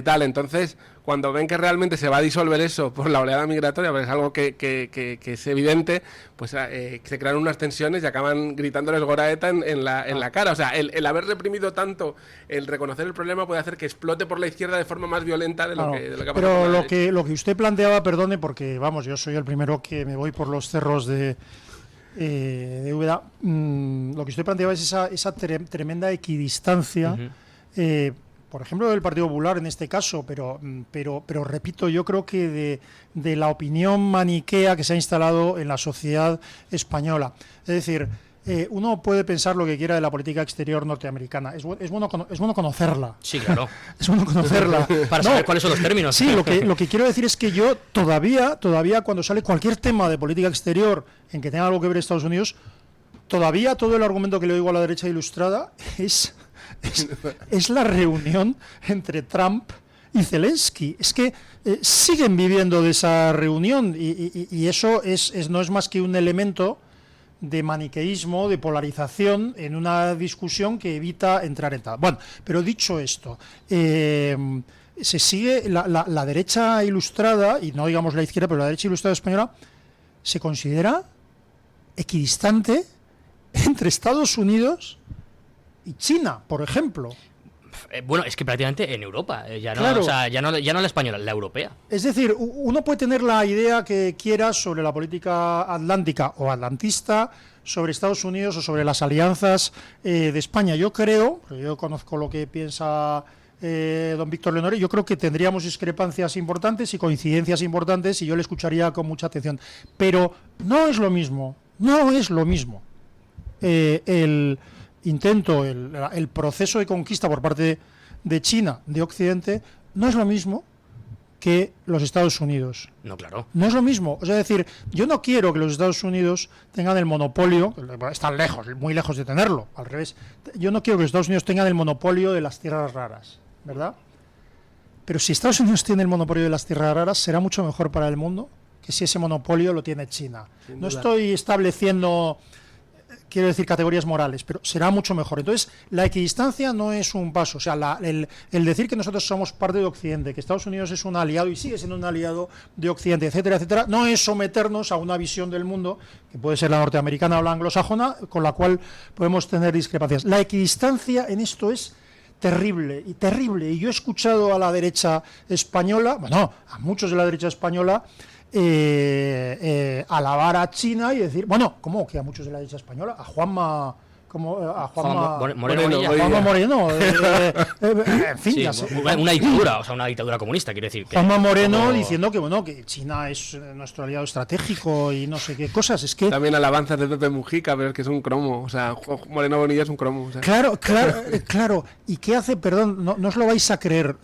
tal. Entonces, cuando ven que realmente se va a disolver eso por la oleada migratoria, pues es algo que es evidente, pues se crean unas tensiones y acaban gritándoles Gora Eta en la cara. O sea, el haber reprimido tanto, el reconocer el problema puede hacer que explote por la izquierda de forma más violenta de lo que ha pasado. Pero lo que usted planteaba, perdone, porque vamos, yo soy el primero que me voy por los cerros de Úbeda. Lo que usted planteaba es esa tremenda equidistancia. Por ejemplo, del Partido Popular en este caso, pero repito, yo creo que de la opinión maniquea que se ha instalado en la sociedad española. Es decir, uno puede pensar lo que quiera de la política exterior norteamericana. Es bueno conocerla. Sí, claro. Es bueno conocerla. Para saber cuáles son los términos. Sí, lo que quiero decir es que yo todavía cuando sale cualquier tema de política exterior en que tenga algo que ver Estados Unidos, todavía todo el argumento que le oigo a la derecha ilustrada es la reunión entre Trump y Zelensky. Es que siguen viviendo de esa reunión y eso no es más que un elemento de maniqueísmo, de polarización en una discusión que evita entrar en tal. Bueno, pero dicho esto, se sigue la derecha ilustrada, y no digamos la izquierda, pero la derecha ilustrada española se considera equidistante entre Estados Unidos y China, por ejemplo. Bueno, es que prácticamente en Europa, Claro. O sea, ya no la española, la europea. Es decir, uno puede tener la idea que quiera sobre la política atlántica o atlantista, sobre Estados Unidos o sobre las alianzas de España. Yo conozco lo que piensa don Víctor Leonore, yo creo que tendríamos discrepancias importantes y coincidencias importantes y yo le escucharía con mucha atención. Pero no es lo mismo el intento, el proceso de conquista por parte de China, de Occidente, no es lo mismo que los Estados Unidos. No, claro. No es lo mismo. O sea, es decir, yo no quiero que los Estados Unidos tengan el monopolio, están lejos, muy lejos de tenerlo, al revés. Yo no quiero que los Estados Unidos tengan el monopolio de las tierras raras, ¿verdad? Pero si Estados Unidos tiene el monopolio de las tierras raras, será mucho mejor para el mundo que si ese monopolio lo tiene China. No estoy estableciendo, quiero decir, categorías morales, pero será mucho mejor. Entonces, la equidistancia no es un paso. O sea, el decir que nosotros somos parte de Occidente, que Estados Unidos es un aliado y sigue siendo un aliado de Occidente, etcétera, etcétera, no es someternos a una visión del mundo, que puede ser la norteamericana o la anglosajona, con la cual podemos tener discrepancias. La equidistancia en esto es terrible, y yo he escuchado a la derecha española, bueno, a muchos de la derecha española, alabar a China y decir, bueno, ¿cómo que a muchos de la derecha española? A Juanma Moreno, en fin, sí, ya sé. Una dictadura, o sea, una dictadura comunista, quiero decir. Juanma Moreno diciendo que, bueno, que China es nuestro aliado estratégico y no sé qué cosas, es que... También alabanzas de Pepe Mujica, pero es que es un cromo, o sea, Moreno Bonilla es un cromo. O sea. Claro, ¿y qué hace? Perdón, no os lo vais a creer,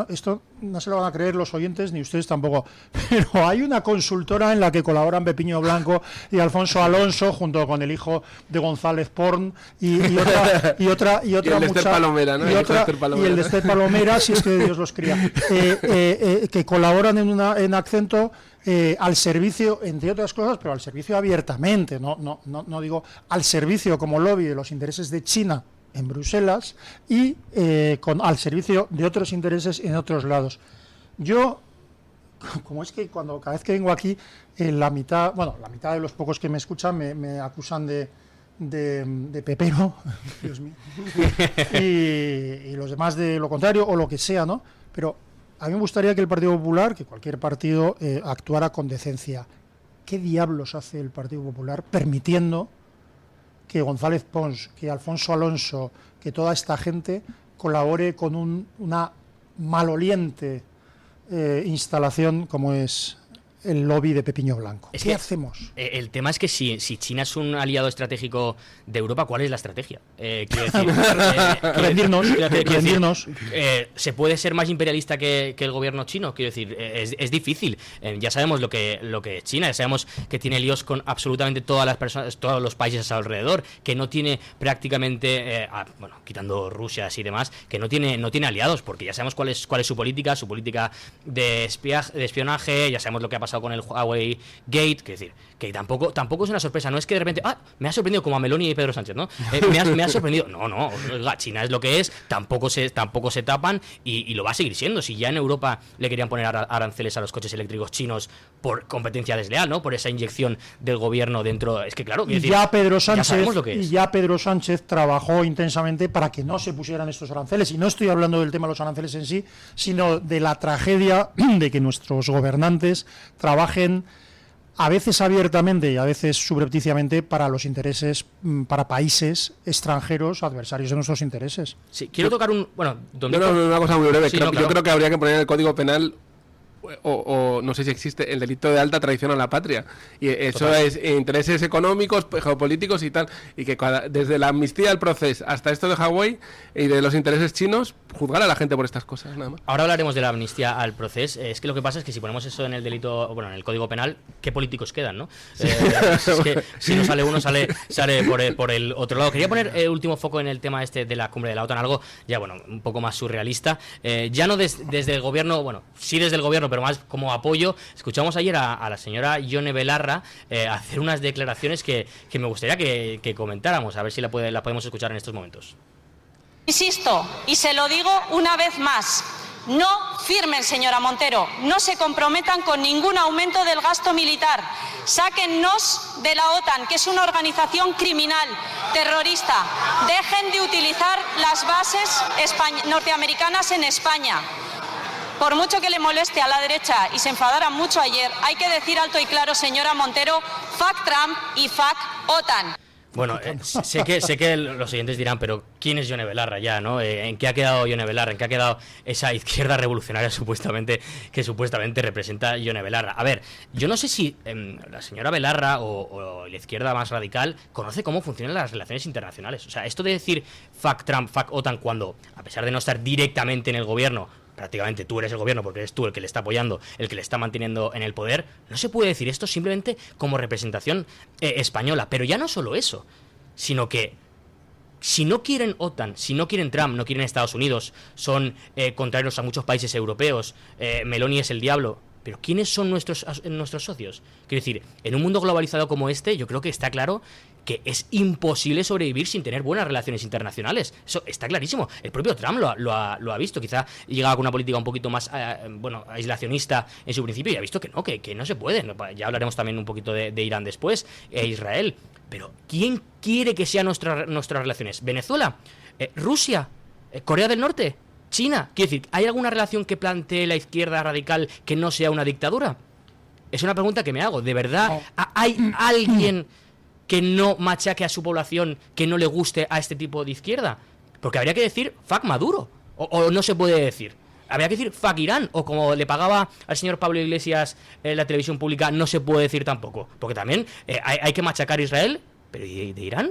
esto no se lo van a creer los oyentes, ni ustedes tampoco, pero hay una consultora en la que colaboran Pepiño Blanco y Alfonso Alonso, junto con el hijo de González Porn, y otra y el de Esther Palomera, ¿no? Y el de Esther Palomera, si es que Dios los cría, que colaboran en Accento al servicio, entre otras cosas, pero al servicio abiertamente, no digo al servicio como lobby de los intereses de China en Bruselas y al servicio de otros intereses en otros lados. Yo, como es que cada vez que vengo aquí, la mitad de los pocos que me escuchan me acusan de pepero, Dios mío, y los demás de lo contrario o lo que sea, ¿no? Pero a mí me gustaría que el Partido Popular, que cualquier partido, actuara con decencia. ¿Qué diablos hace el Partido Popular permitiendo que González Pons, que Alfonso Alonso, que toda esta gente colabore con una maloliente instalación como es el lobby de Pepiño Blanco? ¿Qué hacemos? El tema es que si China es un aliado estratégico de Europa, ¿cuál es la estrategia? Quiero decir, rendirnos. ¿Se puede ser más imperialista que el gobierno chino? Quiero decir, es difícil. Ya sabemos lo que es China, ya sabemos que tiene líos con absolutamente todas las personas, todos los países a su alrededor, que no tiene prácticamente, quitando Rusia y demás, que no tiene aliados, porque ya sabemos cuál es su política de espionaje, ya sabemos lo que ha pasado con el Huawei Gate, que decir, que tampoco es una sorpresa, no es que de repente, me ha sorprendido como a Meloni y Pedro Sánchez, ¿no? Me ha sorprendido, no, oiga, China es lo que es, tampoco se tapan y lo va a seguir siendo. Si ya en Europa le querían poner aranceles a los coches eléctricos chinos por competencia desleal, ¿no? Por esa inyección del gobierno dentro, es que claro, ya Pedro Sánchez trabajó intensamente para que no se pusieran estos aranceles, y no estoy hablando del tema de los aranceles en sí, sino de la tragedia de que nuestros gobernantes trabajen a veces abiertamente y a veces subrepticiamente para los intereses, para países extranjeros adversarios de nuestros intereses. Sí, quiero tocar una cosa muy breve. Sí, Yo creo que habría que poner en el Código Penal o no sé si existe el delito de alta traición a la patria, y eso es intereses económicos, geopolíticos y tal, y que desde la amnistía del proceso hasta esto de Huawei y de los intereses chinos, juzgar a la gente por estas cosas, nada más. Ahora hablaremos de la amnistía al proceso. Es que lo que pasa es que si ponemos eso en el delito, en el Código Penal, ¿qué políticos quedan, no? Es que si no sale uno, sale por el otro lado. Quería poner el último foco en el tema de la cumbre de la OTAN, algo ya, un poco más surrealista, ya no desde el gobierno, sí desde el gobierno, pero más como apoyo. Escuchamos ayer a la señora Yone Belarra hacer unas declaraciones que me gustaría que comentáramos, a ver si la podemos escuchar en estos momentos. Insisto, y se lo digo una vez más, no firmen, señora Montero, no se comprometan con ningún aumento del gasto militar. Sáquennos de la OTAN, que es una organización criminal, terrorista. Dejen de utilizar las bases norteamericanas en España. Por mucho que le moleste a la derecha y se enfadara mucho ayer, hay que decir alto y claro, señora Montero, fuck Trump y fuck OTAN. Bueno, sé que los oyentes dirán, pero ¿quién es Yone Belarra ya, no? ¿En qué ha quedado Yone Belarra? ¿En qué ha quedado esa izquierda revolucionaria que supuestamente representa Yone Belarra? A ver, yo no sé si la señora Belarra o la izquierda más radical conoce cómo funcionan las relaciones internacionales. O sea, esto de decir fuck Trump, fuck OTAN, cuando, a pesar de no estar directamente en el gobierno, prácticamente tú eres el gobierno porque eres tú el que le está apoyando, el que le está manteniendo en el poder, no se puede decir esto simplemente como representación española. Pero ya no solo eso, sino que si no quieren OTAN, si no quieren Trump, no quieren Estados Unidos, son contrarios a muchos países europeos, Meloni es el diablo, pero ¿quiénes son nuestros socios? Quiero decir, en un mundo globalizado como este, yo creo que está claro que es imposible sobrevivir sin tener buenas relaciones internacionales. Eso está clarísimo. El propio Trump lo ha visto. Quizá llegaba con una política un poquito más aislacionista en su principio y ha visto que no se puede. Ya hablaremos también un poquito de Irán después, Israel. Pero ¿quién quiere que sean nuestras relaciones? ¿Venezuela? ¿Rusia? ¿Corea del Norte? ¿China? Quiero decir, ¿hay alguna relación que plantee la izquierda radical que no sea una dictadura? Es una pregunta que me hago. ¿De verdad hay alguien que no machaque a su población, que no le guste a este tipo de izquierda? Porque habría que decir fuck Maduro, o no se puede decir. Habría que decir fuck Irán, o como le pagaba al señor Pablo Iglesias en la televisión pública, no se puede decir tampoco. Porque también hay que machacar a Israel, pero ¿y de Irán?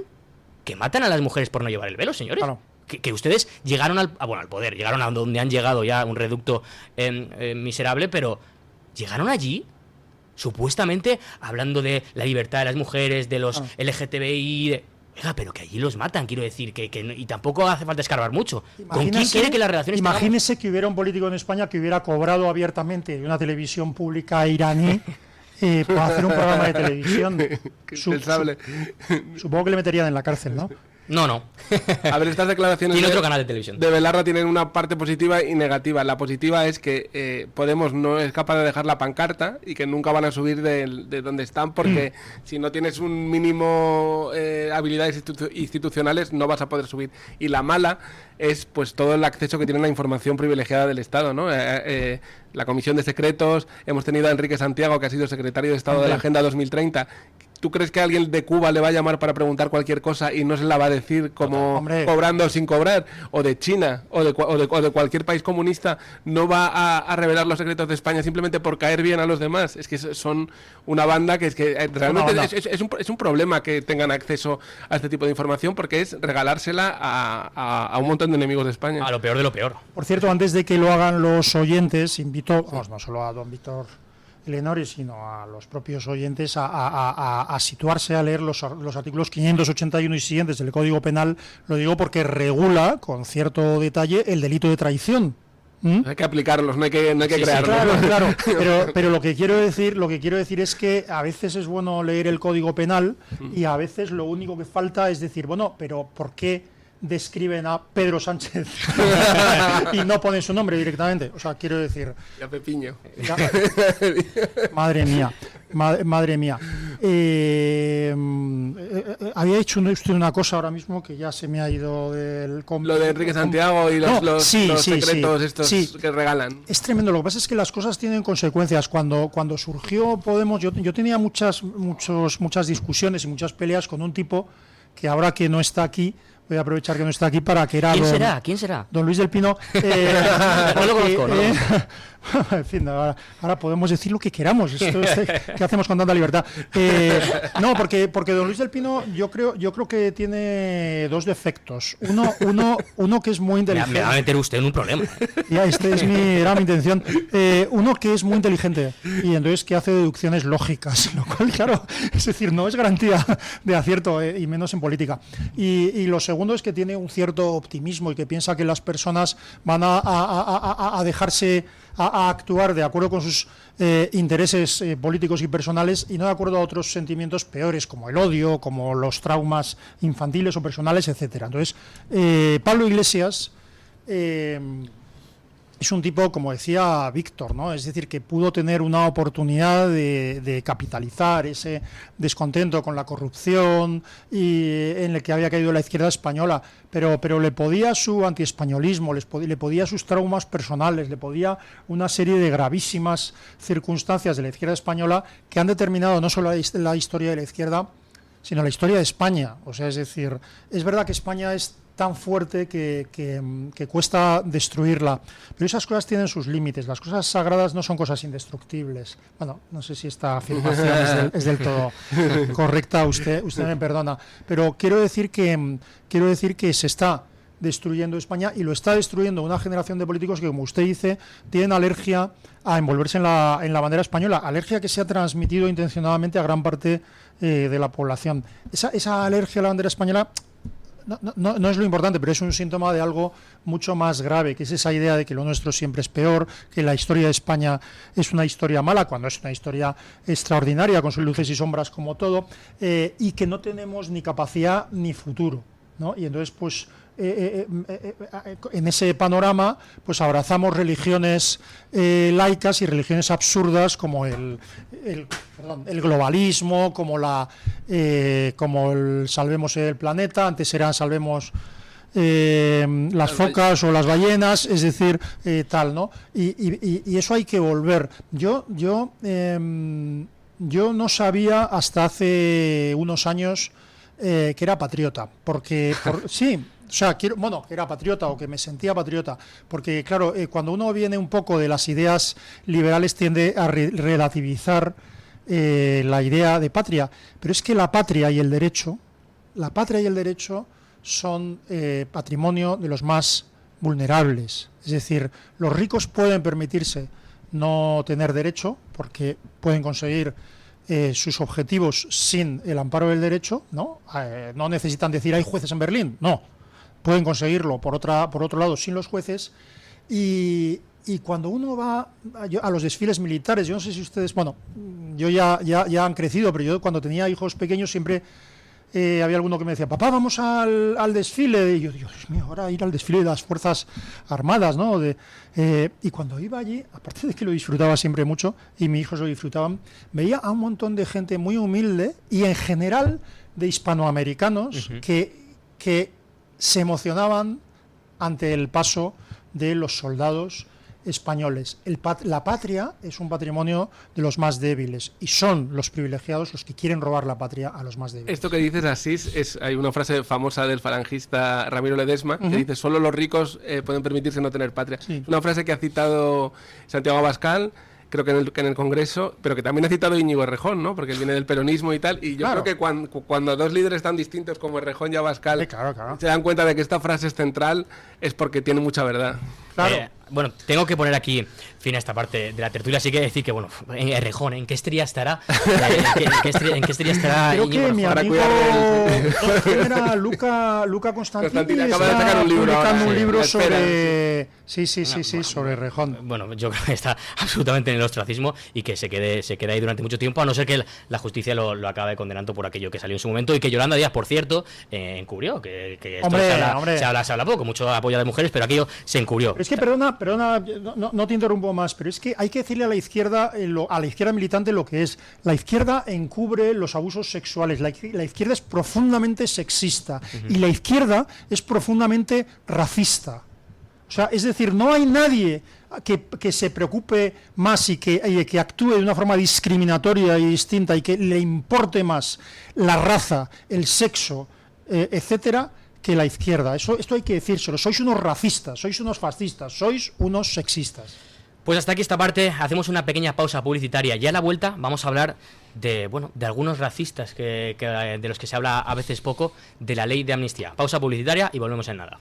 Que matan a las mujeres por no llevar el velo, señores. Claro. Que ustedes llegaron al poder, llegaron a donde han llegado ya, un reducto miserable, pero llegaron allí supuestamente hablando de la libertad de las mujeres, de los LGTBI, oiga, pero que allí los matan, quiero decir, y tampoco hace falta escarbar mucho. ¿Con quién quiere que las relaciones Imagínese que hubiera un político en España que hubiera cobrado abiertamente de una televisión pública iraní para hacer un programa de televisión. Supongo que le meterían en la cárcel, ¿no? No. A ver, estas declaraciones Tiene otro canal de televisión. De Belarra tienen una parte positiva y negativa. La positiva es que Podemos no es capaz de dejar la pancarta y que nunca van a subir de donde están, porque si no tienes un mínimo habilidades institucionales no vas a poder subir. Y la mala es pues todo el acceso que tienen a la información privilegiada del Estado, ¿no? La Comisión de Secretos, hemos tenido a Enrique Santiago, que ha sido secretario de Estado de la Agenda 2030. ¿Tú crees que alguien de Cuba le va a llamar para preguntar cualquier cosa y no se la va a decir como cobrando o sin cobrar? ¿O de China o de cualquier país comunista no va a revelar los secretos de España simplemente por caer bien a los demás? Es que son una banda que realmente es un problema que tengan acceso a este tipo de información, porque es regalársela a un montón de enemigos de España. A lo peor de lo peor. Por cierto, antes de que lo hagan los oyentes, invito, no solo a don Víctor Lenori, sino a los propios oyentes a situarse a leer los artículos 581 y siguientes del Código Penal. Lo digo porque regula con cierto detalle el delito de traición. Hay que aplicarlos, no hay que crearlos. Claro. Pero lo que quiero decir es que a veces es bueno leer el Código Penal y a veces lo único que falta es decir, bueno, pero ¿por qué describen a Pedro Sánchez y no ponen su nombre directamente? O sea, quiero decir... Ya Pepiño. Madre mía. Había hecho usted una cosa ahora mismo que ya se me ha ido del... Lo de Enrique Santiago y los secretos estos que regalan. Es tremendo. Lo que pasa es que las cosas tienen consecuencias. Cuando surgió Podemos, yo tenía muchas discusiones y muchas peleas con un tipo que ahora que no está aquí, voy a aprovechar que no está aquí para que era... ¿Quién será? Don Luis del Pino. No lo conozco, ¿no? En fin, ahora podemos decir lo que queramos. ¿Qué hacemos con tanta libertad? No, porque don Luis del Pino yo creo que tiene dos defectos. Uno que es muy inteligente. Me va a meter usted en un problema. Ya, era mi intención. Uno que es muy inteligente y entonces que hace deducciones lógicas, lo cual, claro, es decir, no es garantía de acierto, y menos en política. Y lo segundo es que tiene un cierto optimismo y que piensa que las personas van a dejarse a actuar de acuerdo con sus intereses políticos y personales y no de acuerdo a otros sentimientos peores como el odio, como los traumas infantiles o personales, etcétera. Entonces, Pablo Iglesias es un tipo, como decía Víctor, ¿no? Es decir, que pudo tener una oportunidad de capitalizar ese descontento con la corrupción y en el que había caído la izquierda española, pero le podía su antiespañolismo, le podía sus traumas personales, le podía una serie de gravísimas circunstancias de la izquierda española que han determinado no solo la historia de la izquierda, sino la historia de España. O sea, es decir, es verdad que España es tan fuerte que cuesta destruirla, pero esas cosas tienen sus límites. Las cosas sagradas no son cosas indestructibles. Bueno, no sé si esta afirmación es del todo correcta, usted me perdona, pero quiero decir que se está destruyendo España, y lo está destruyendo una generación de políticos que, como usted dice, tienen alergia a envolverse en la bandera española, alergia que se ha transmitido intencionadamente a gran parte de la población. Esa alergia a la bandera española no es lo importante, pero es un síntoma de algo mucho más grave, que es esa idea de que lo nuestro siempre es peor, que la historia de España es una historia mala, cuando es una historia extraordinaria, con sus luces y sombras como todo, y que no tenemos ni capacidad ni futuro, ¿no? Y entonces, pues, en ese panorama, pues abrazamos religiones laicas y religiones absurdas como el globalismo, como el salvemos el planeta, antes eran salvemos las focas o las ballenas, es decir, tal, ¿no? Y eso hay que volver. Yo no sabía hasta hace unos años que era patriota, sí. O sea, que era patriota o que me sentía patriota, porque claro, cuando uno viene un poco de las ideas liberales tiende a relativizar la idea de patria, pero es que la patria y el derecho son patrimonio de los más vulnerables. Es decir, los ricos pueden permitirse no tener derecho porque pueden conseguir sus objetivos sin el amparo del derecho, ¿no? No necesitan decir hay jueces en Berlín, no. Pueden conseguirlo por otro lado sin los jueces, y cuando uno va a los desfiles militares, yo no sé si ustedes, bueno, yo ya han crecido, pero yo cuando tenía hijos pequeños siempre había alguno que me decía, papá, vamos al desfile, y yo digo, Dios mío, ahora ir al desfile de las Fuerzas Armadas, ¿no? Y cuando iba allí, aparte de que lo disfrutaba siempre mucho, y mis hijos lo disfrutaban, veía a un montón de gente muy humilde, y en general de hispanoamericanos, que se emocionaban ante el paso de los soldados españoles. La patria es un patrimonio de los más débiles, y son los privilegiados los que quieren robar la patria a los más débiles. Esto que dices, Asís, hay una frase famosa del falangista Ramiro Ledesma, que dice, solo los ricos pueden permitirse no tener patria. Sí. Es una frase que ha citado Santiago Abascal, creo que en el Congreso, pero que también ha citado Íñigo Errejón, ¿no? Porque él viene del peronismo y tal, y yo creo que cuando dos líderes tan distintos como Errejón y Abascal se dan cuenta de que esta frase es central, es porque tiene mucha verdad. Claro. Bueno, tengo que poner aquí fin a esta parte de la tertulia, así que decir que, bueno, Errejón, ¿en qué estrella estará? ¿En qué estrella estará? Creo que mi amigo era Luca Constantini, acaba de sacar un libro publicando un libro sobre... Sí, sobre Errejón. Bueno, yo creo que está absolutamente en el ostracismo y que se quede ahí durante mucho tiempo, a no ser que la justicia lo acabe condenando por aquello que salió en su momento, y que Yolanda Díaz, por cierto, encubrió, que esto se habla poco, mucho apoyo de mujeres, pero aquello se encubrió. Es que, perdona, no te interrumpo más, pero es que hay que decirle a la izquierda militante lo que es. La izquierda encubre los abusos sexuales, la izquierda es profundamente sexista, y la izquierda es profundamente racista. O sea, es decir, no hay nadie que se preocupe más y que actúe de una forma discriminatoria y distinta, y que le importe más la raza, el sexo, etcétera, que la izquierda. Esto hay que decírselo. Sois unos racistas, sois unos fascistas, sois unos sexistas. Pues hasta aquí esta parte, hacemos una pequeña pausa publicitaria, y a la vuelta vamos a hablar de algunos racistas de los que se habla a veces poco, de la ley de amnistía. Pausa publicitaria y volvemos en nada.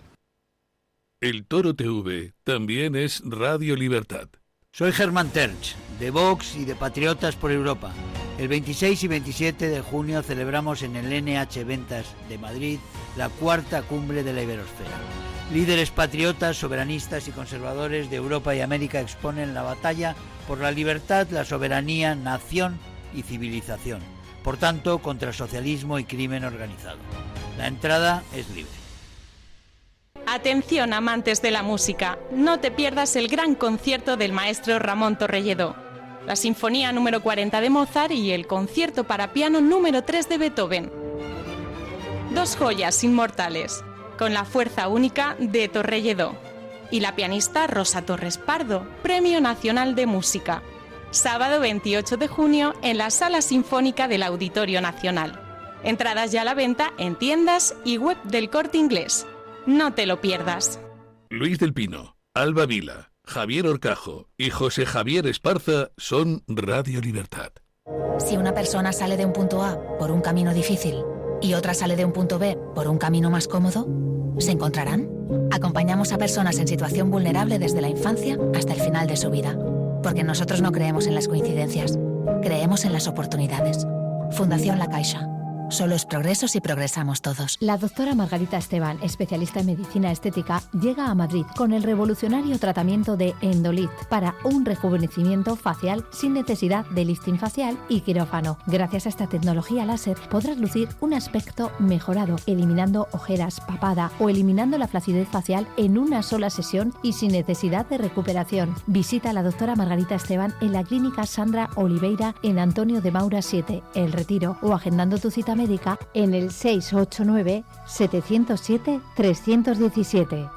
El Toro TV también es Radio Libertad. Soy Germán Terch, de Vox y de Patriotas por Europa. El 26 y 27 de junio celebramos en el NH Ventas de Madrid la 4ª cumbre de la Iberosfera. Líderes patriotas, soberanistas y conservadores de Europa y América exponen la batalla por la libertad, la soberanía, nación y civilización. Por tanto, contra el socialismo y crimen organizado. La entrada es libre. Atención, amantes de la música, no te pierdas el gran concierto del maestro Ramón Torrelledó, la Sinfonía número 40 de Mozart y el concierto para piano número 3 de Beethoven. Dos joyas inmortales, con la fuerza única de Torrelledó y la pianista Rosa Torres Pardo, Premio Nacional de Música. Sábado 28 de junio en la Sala Sinfónica del Auditorio Nacional. Entradas ya a la venta en tiendas y web del Corte Inglés. No te lo pierdas. Luis del Pino, Alba Vila, Javier Horcajo y José Javier Esparza son Radio Libertad. Si una persona sale de un punto A por un camino difícil y otra sale de un punto B por un camino más cómodo, ¿se encontrarán? Acompañamos a personas en situación vulnerable desde la infancia hasta el final de su vida. Porque nosotros no creemos en las coincidencias, creemos en las oportunidades. Fundación La Caixa. Solo es progreso si progresamos todos. La doctora Margarita Esteban, especialista en medicina estética, llega a Madrid con el revolucionario tratamiento de Endolit para un rejuvenecimiento facial sin necesidad de lifting facial y quirófano. Gracias a esta tecnología láser podrás lucir un aspecto mejorado, eliminando ojeras, papada o eliminando la flacidez facial en una sola sesión y sin necesidad de recuperación. Visita a la doctora Margarita Esteban en la clínica Sandra Oliveira en Antonio de Maura 7, El Retiro, o agendando tu cita médica en el 689-707-317.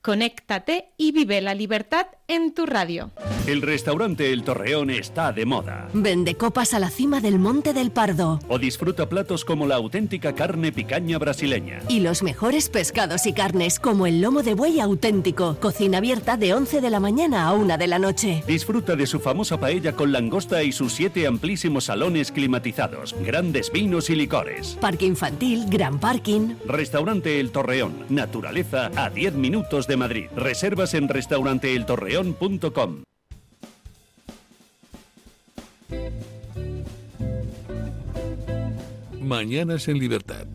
Conéctate y vive la libertad en tu radio. El restaurante El Torreón está de moda. Vende copas a la cima del Monte del Pardo. O disfruta platos como la auténtica carne picaña brasileña. Y los mejores pescados y carnes como el lomo de buey auténtico. Cocina abierta de 11 de la mañana a 1 de la noche. Disfruta de su famosa paella con langosta y sus 7 amplísimos salones climatizados. Grandes vinos y licores. Parque infantil, gran parking. Restaurante El Torreón. Naturaleza a 10 minutos de Madrid. Reservas en restauranteeltorreón.com. Mañanas en Libertad.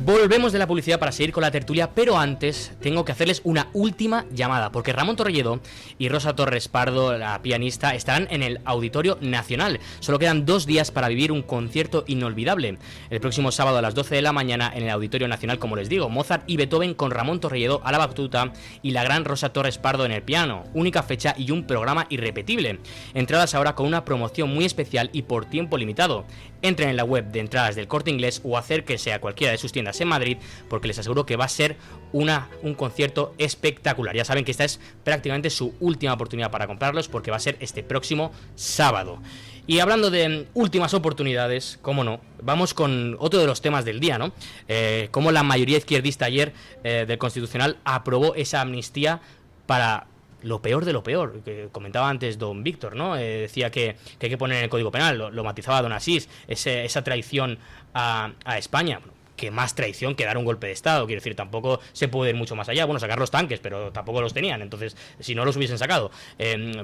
Volvemos de la publicidad para seguir con la tertulia, pero antes tengo que hacerles una última llamada, porque Ramón Torrelledo y Rosa Torres Pardo, la pianista, estarán en el Auditorio Nacional. Solo quedan 2 días para vivir un concierto inolvidable. El próximo sábado a las 12 de la mañana en el Auditorio Nacional, como les digo, Mozart y Beethoven con Ramón Torrelledo a la batuta y la gran Rosa Torres Pardo en el piano. Única fecha y un programa irrepetible. Entradas ahora con una promoción muy especial y por tiempo limitado. Entren en la web de entradas del Corte Inglés o acérquense a cualquiera de sus tiendas en Madrid, porque les aseguro que va a ser un concierto espectacular. Ya saben que esta es prácticamente su última oportunidad para comprarlos, porque va a ser este próximo sábado. Y hablando de últimas oportunidades, cómo no, vamos con otro de los temas del día, ¿no? Cómo la mayoría izquierdista ayer del Constitucional aprobó esa amnistía para lo peor de lo peor, que comentaba antes don Víctor, ¿no? Decía que hay que poner en el Código Penal, lo matizaba don Asís, esa traición a España. Que más traición que dar un golpe de Estado, quiero decir, tampoco se puede ir mucho más allá, bueno, sacar los tanques, pero tampoco los tenían, entonces, si no los hubiesen sacado,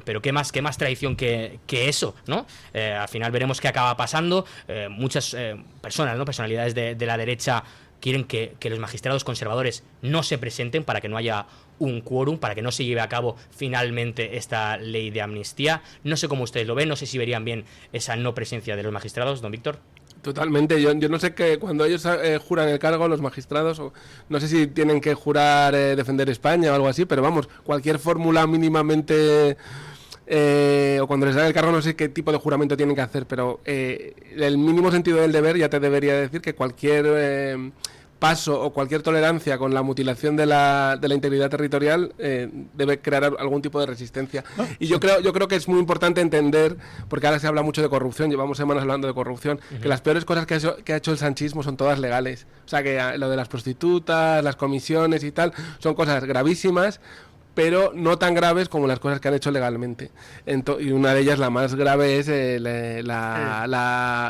pero qué más traición que eso, ¿no? Al final veremos qué acaba pasando. Muchas personas, ¿no? Personalidades de la derecha quieren que los magistrados conservadores no se presenten para que no haya un quórum, para que no se lleve a cabo finalmente esta ley de amnistía. No sé cómo ustedes lo ven, no sé si verían bien esa no presencia de los magistrados, don Víctor. Totalmente, yo no sé que cuando ellos juran el cargo, los magistrados, no sé si tienen que jurar defender España o algo así, pero vamos, cualquier fórmula mínimamente, o cuando les dan el cargo no sé qué tipo de juramento tienen que hacer, pero el mínimo sentido del deber ya te debería decir que cualquier paso o cualquier tolerancia con la mutilación de la integridad territorial debe crear algún tipo de resistencia. Y yo creo que es muy importante entender, porque ahora se habla mucho de corrupción, llevamos semanas hablando de corrupción, que las peores cosas que ha hecho el sanchismo son todas legales. O sea, que lo de las prostitutas, las comisiones y tal, son cosas gravísimas, pero no tan graves como las cosas que han hecho legalmente. Y una de ellas, la más grave, es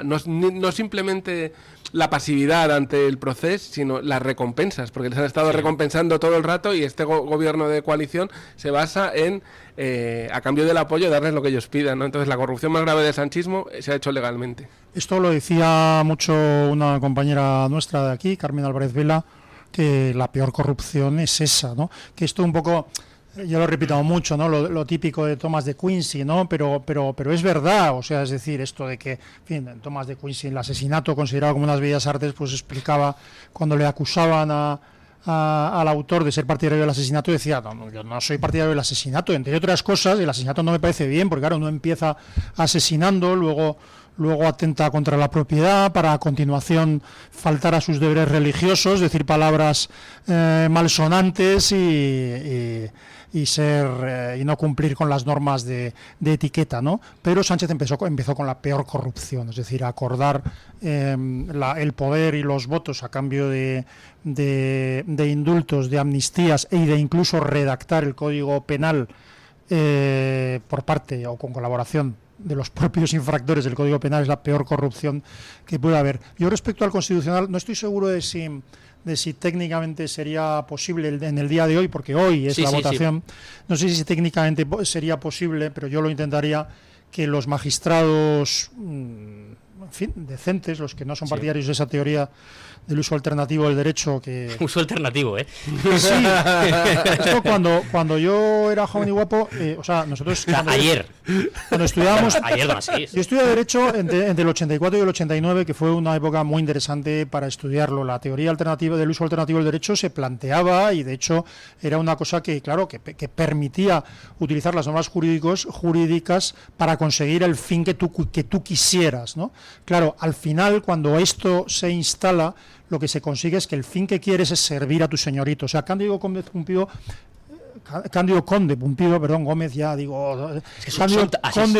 no simplemente la pasividad ante el proceso, sino las recompensas, porque les han estado recompensando todo el rato, y este gobierno de coalición se basa en, a cambio del apoyo, darles lo que ellos pidan, ¿no? Entonces la corrupción más grave del sanchismo se ha hecho legalmente. Esto lo decía mucho una compañera nuestra de aquí, Carmen Álvarez Vela, que la peor corrupción es esa, ¿no? Que esto un poco, yo lo he repetido mucho, ¿no? Lo típico de Thomas de Quincy, ¿no? Pero es verdad, o sea, es decir, esto de que, en fin, en Thomas de Quincy, el asesinato considerado como unas bellas artes, pues explicaba cuando le acusaban al autor de ser partidario del asesinato, decía, no, yo no soy partidario del asesinato, entre otras cosas, el asesinato no me parece bien, porque claro, uno empieza asesinando, luego luego atenta contra la propiedad, para a continuación faltar a sus deberes religiosos, decir palabras malsonantes y ser y no cumplir con las normas de etiqueta, ¿no? Pero Sánchez empezó con la peor corrupción, es decir, acordar el poder y los votos a cambio de indultos, de amnistías y de incluso redactar el Código Penal por parte o con colaboración de los propios infractores del Código Penal. Es la peor corrupción que puede haber. Yo, respecto al Constitucional, no estoy seguro de si técnicamente sería posible en el día de hoy, porque hoy es la votación. No sé si técnicamente sería posible, pero yo lo intentaría, que los magistrados, en fin, decentes, los que no son partidarios de esa teoría del uso alternativo del derecho, que... Uso alternativo, ¿eh? Sí, esto cuando yo era joven y guapo, o sea, nosotros... Cuando estudiábamos... Ayer, don Asís. Yo estudié Derecho entre el 84 y el 89, que fue una época muy interesante para estudiarlo. La teoría alternativa del uso alternativo del derecho se planteaba, y de hecho era una cosa que, claro, que permitía utilizar las normas jurídicas para conseguir el fin que tú quisieras, ¿no? Claro, al final, cuando esto se instala, lo que se consigue es que el fin que quieres es servir a tu señorito. O sea, Cándido Conde Gómez, ya digo... Es que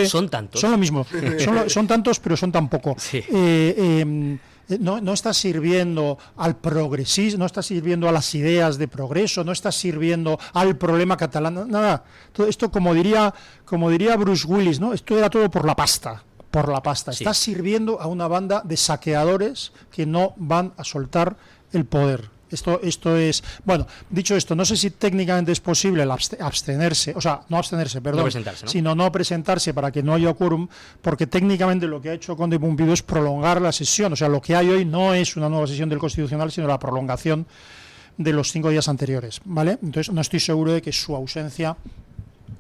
son tantos. Son lo mismo. Son tantos, pero son tan poco. Sí. No está sirviendo al progresismo, no está sirviendo a las ideas de progreso, no está sirviendo al problema catalán, nada. Todo esto, como diría Bruce Willis, ¿no? Esto era todo por la pasta. Sí. Está sirviendo a una banda de saqueadores que no van a soltar el poder. Esto es... Bueno, dicho esto, no sé si técnicamente es posible el abstenerse, o sea, no abstenerse, perdón, no presentarse, ¿no? Sino no presentarse para que no haya quórum, porque técnicamente lo que ha hecho Conde Pumpido es prolongar la sesión. O sea, lo que hay hoy no es una nueva sesión del Constitucional, sino la prolongación de los 5 días anteriores, ¿vale? Entonces, no estoy seguro de que su ausencia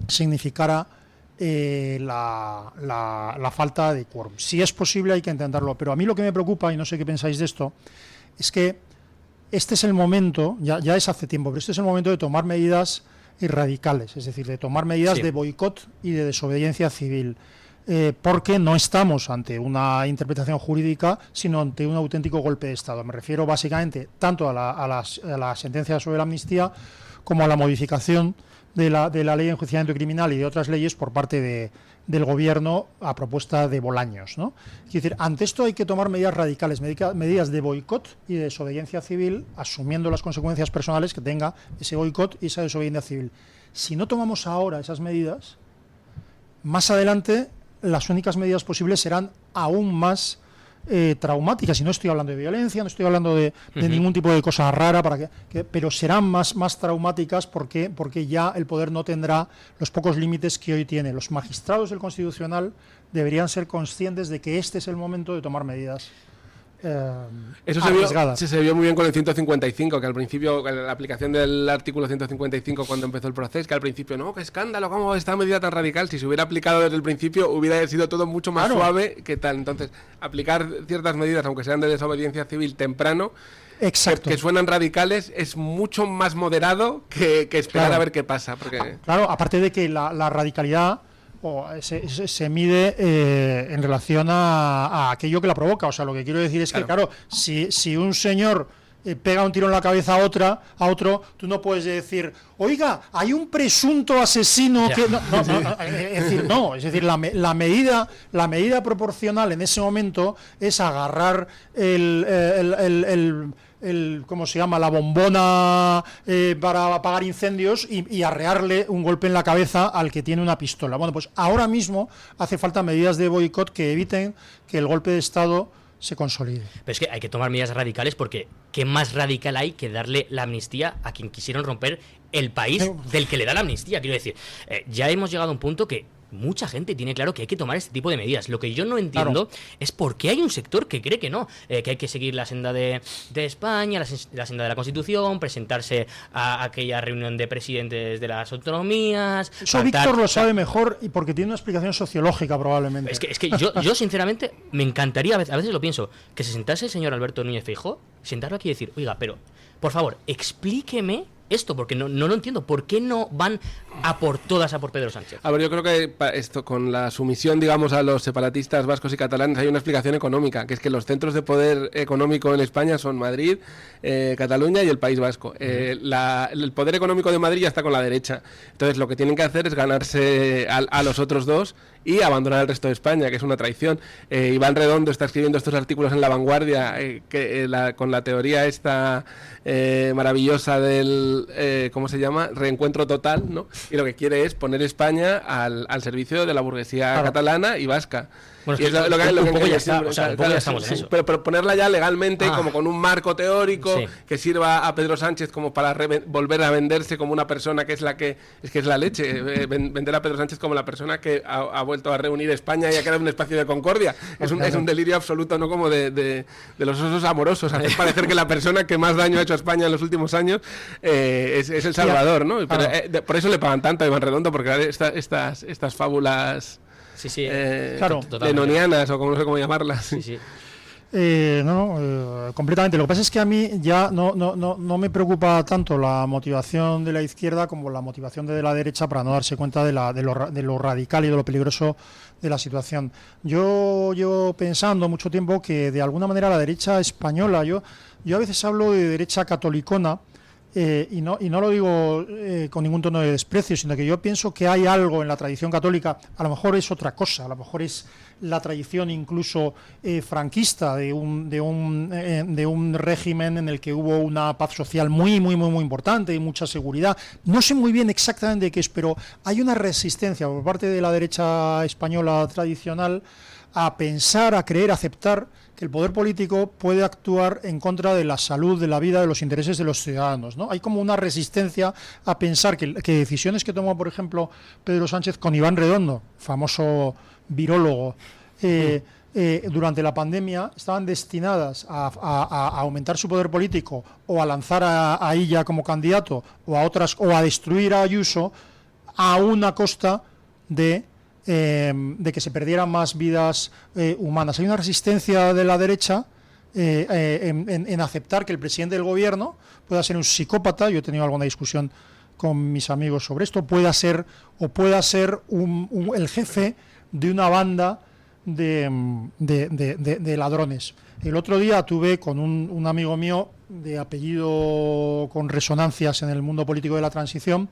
significara la falta de quórum. Si es posible, hay que intentarlo, pero a mí lo que me preocupa, y no sé qué pensáis de esto, es que este es el momento, ya es hace tiempo, pero este es el momento de tomar medidas radicales, es decir, de tomar medidas de boicot y de desobediencia civil, porque no estamos ante una interpretación jurídica, sino ante un auténtico golpe de Estado. Me refiero básicamente tanto a la sentencia sobre la amnistía como a la modificación de la ley de enjuiciamiento criminal y de otras leyes por parte del gobierno a propuesta de Bolaños, ¿no? Es decir, ante esto hay que tomar medidas radicales, medidas de boicot y de desobediencia civil, asumiendo las consecuencias personales que tenga ese boicot y esa desobediencia civil. Si no tomamos ahora esas medidas, más adelante las únicas medidas posibles serán aún más traumáticas, y no estoy hablando de violencia, no estoy hablando de ningún tipo de cosa rara, pero serán más traumáticas porque ya el poder no tendrá los pocos límites que hoy tiene. Los magistrados del Constitucional deberían ser conscientes de que este es el momento de tomar medidas eso arriesgadas. Se vio muy bien con el 155, que al principio, la aplicación del artículo 155 cuando empezó el proceso, que al principio, no, qué escándalo, cómo esta medida tan radical, si se hubiera aplicado desde el principio hubiera sido todo mucho más suave que tal. Entonces, aplicar ciertas medidas, aunque sean de desobediencia civil temprano, que suenan radicales, es mucho más moderado que esperar a ver qué pasa. Porque... Claro, aparte de que la radicalidad se mide en relación a aquello que la provoca. O sea, lo que quiero decir es que, claro, si un señor pega un tiro en la cabeza a otro, tú no puedes decir, oiga, hay un presunto asesino que... Es decir, la medida proporcional en ese momento es agarrar ¿cómo se llama? La bombona para apagar incendios y arrearle un golpe en la cabeza al que tiene una pistola. Bueno, pues ahora mismo hace falta medidas de boicot que eviten que el golpe de Estado se consolide. Pero es que hay que tomar medidas radicales, porque ¿qué más radical hay que darle la amnistía a quien quisieron romper el país del que le da la amnistía? Quiero decir, ya hemos llegado a un punto que mucha gente tiene claro que hay que tomar este tipo de medidas. Lo que yo no entiendo es por qué hay un sector que cree que no, que hay que seguir la senda de España, la senda de la Constitución, presentarse a aquella reunión de presidentes de las autonomías. Eso Víctor lo sabe mejor, y porque tiene una explicación sociológica probablemente. Es que yo sinceramente me encantaría, a veces lo pienso, que se sentase el señor Alberto Núñez Feijóo, sentarlo aquí y decir, oiga, pero por favor, explíqueme esto? Porque no lo entiendo. ¿Por qué no van a por todas a por Pedro Sánchez? A ver, yo creo que esto, con la sumisión, digamos, a los separatistas vascos y catalanes, hay una explicación económica, que es que los centros de poder económico en España son Madrid, Cataluña y el País Vasco. El poder económico de Madrid ya está con la derecha. Entonces, lo que tienen que hacer es ganarse a los otros dos y abandonar el resto de España, que es una traición. Iván Redondo está escribiendo estos artículos en La Vanguardia con la teoría esta maravillosa del, ¿cómo se llama? Reencuentro total, ¿no? Y lo que quiere es poner España al servicio de la burguesía catalana y vasca. Bueno, y es lo que un poco ya está, o sea, un poco ya estamos en eso. Pero ponerla ya legalmente, como con un marco teórico que sirva a Pedro Sánchez como para volver a venderse como una persona que es la leche, vender a Pedro Sánchez como la persona que ha vuelto a reunir España y ha creado un espacio de concordia. Es un delirio absoluto, ¿no? Como de los osos amorosos, hacer parecer que la persona que más daño ha hecho a España en los últimos años es El Salvador, ¿no? Pero, por eso le pagan tanto a Iván Redondo, porque estas fábulas... claro, lenonianas o como no sé cómo llamarlas. Completamente. Lo que pasa es que a mí ya no me preocupa tanto la motivación de la izquierda como la motivación de la derecha para no darse cuenta de lo radical y de lo peligroso de la situación. Yo llevo pensando mucho tiempo que de alguna manera la derecha española, yo a veces hablo de derecha catolicona, y no lo digo con ningún tono de desprecio, sino que yo pienso que hay algo en la tradición católica, a lo mejor es otra cosa, a lo mejor es la tradición incluso franquista de un régimen en el que hubo una paz social muy importante y mucha seguridad. No sé muy bien exactamente qué es, pero hay una resistencia por parte de la derecha española tradicional a pensar, a creer, a aceptar que el poder político puede actuar en contra de la salud, de la vida, de los intereses de los ciudadanos, ¿no? Hay como una resistencia a pensar que decisiones que tomó, por ejemplo, Pedro Sánchez con Iván Redondo, famoso virólogo, durante la pandemia, estaban destinadas a aumentar su poder político o a lanzar a Illa como candidato o a destruir a Ayuso a una costa de que se perdieran más vidas humanas. Hay una resistencia de la derecha en aceptar que el presidente del gobierno pueda ser un psicópata. Yo he tenido alguna discusión con mis amigos sobre esto. Pueda ser el jefe de una banda de ladrones. El otro día tuve con un amigo mío de apellido con resonancias en el mundo político de la transición,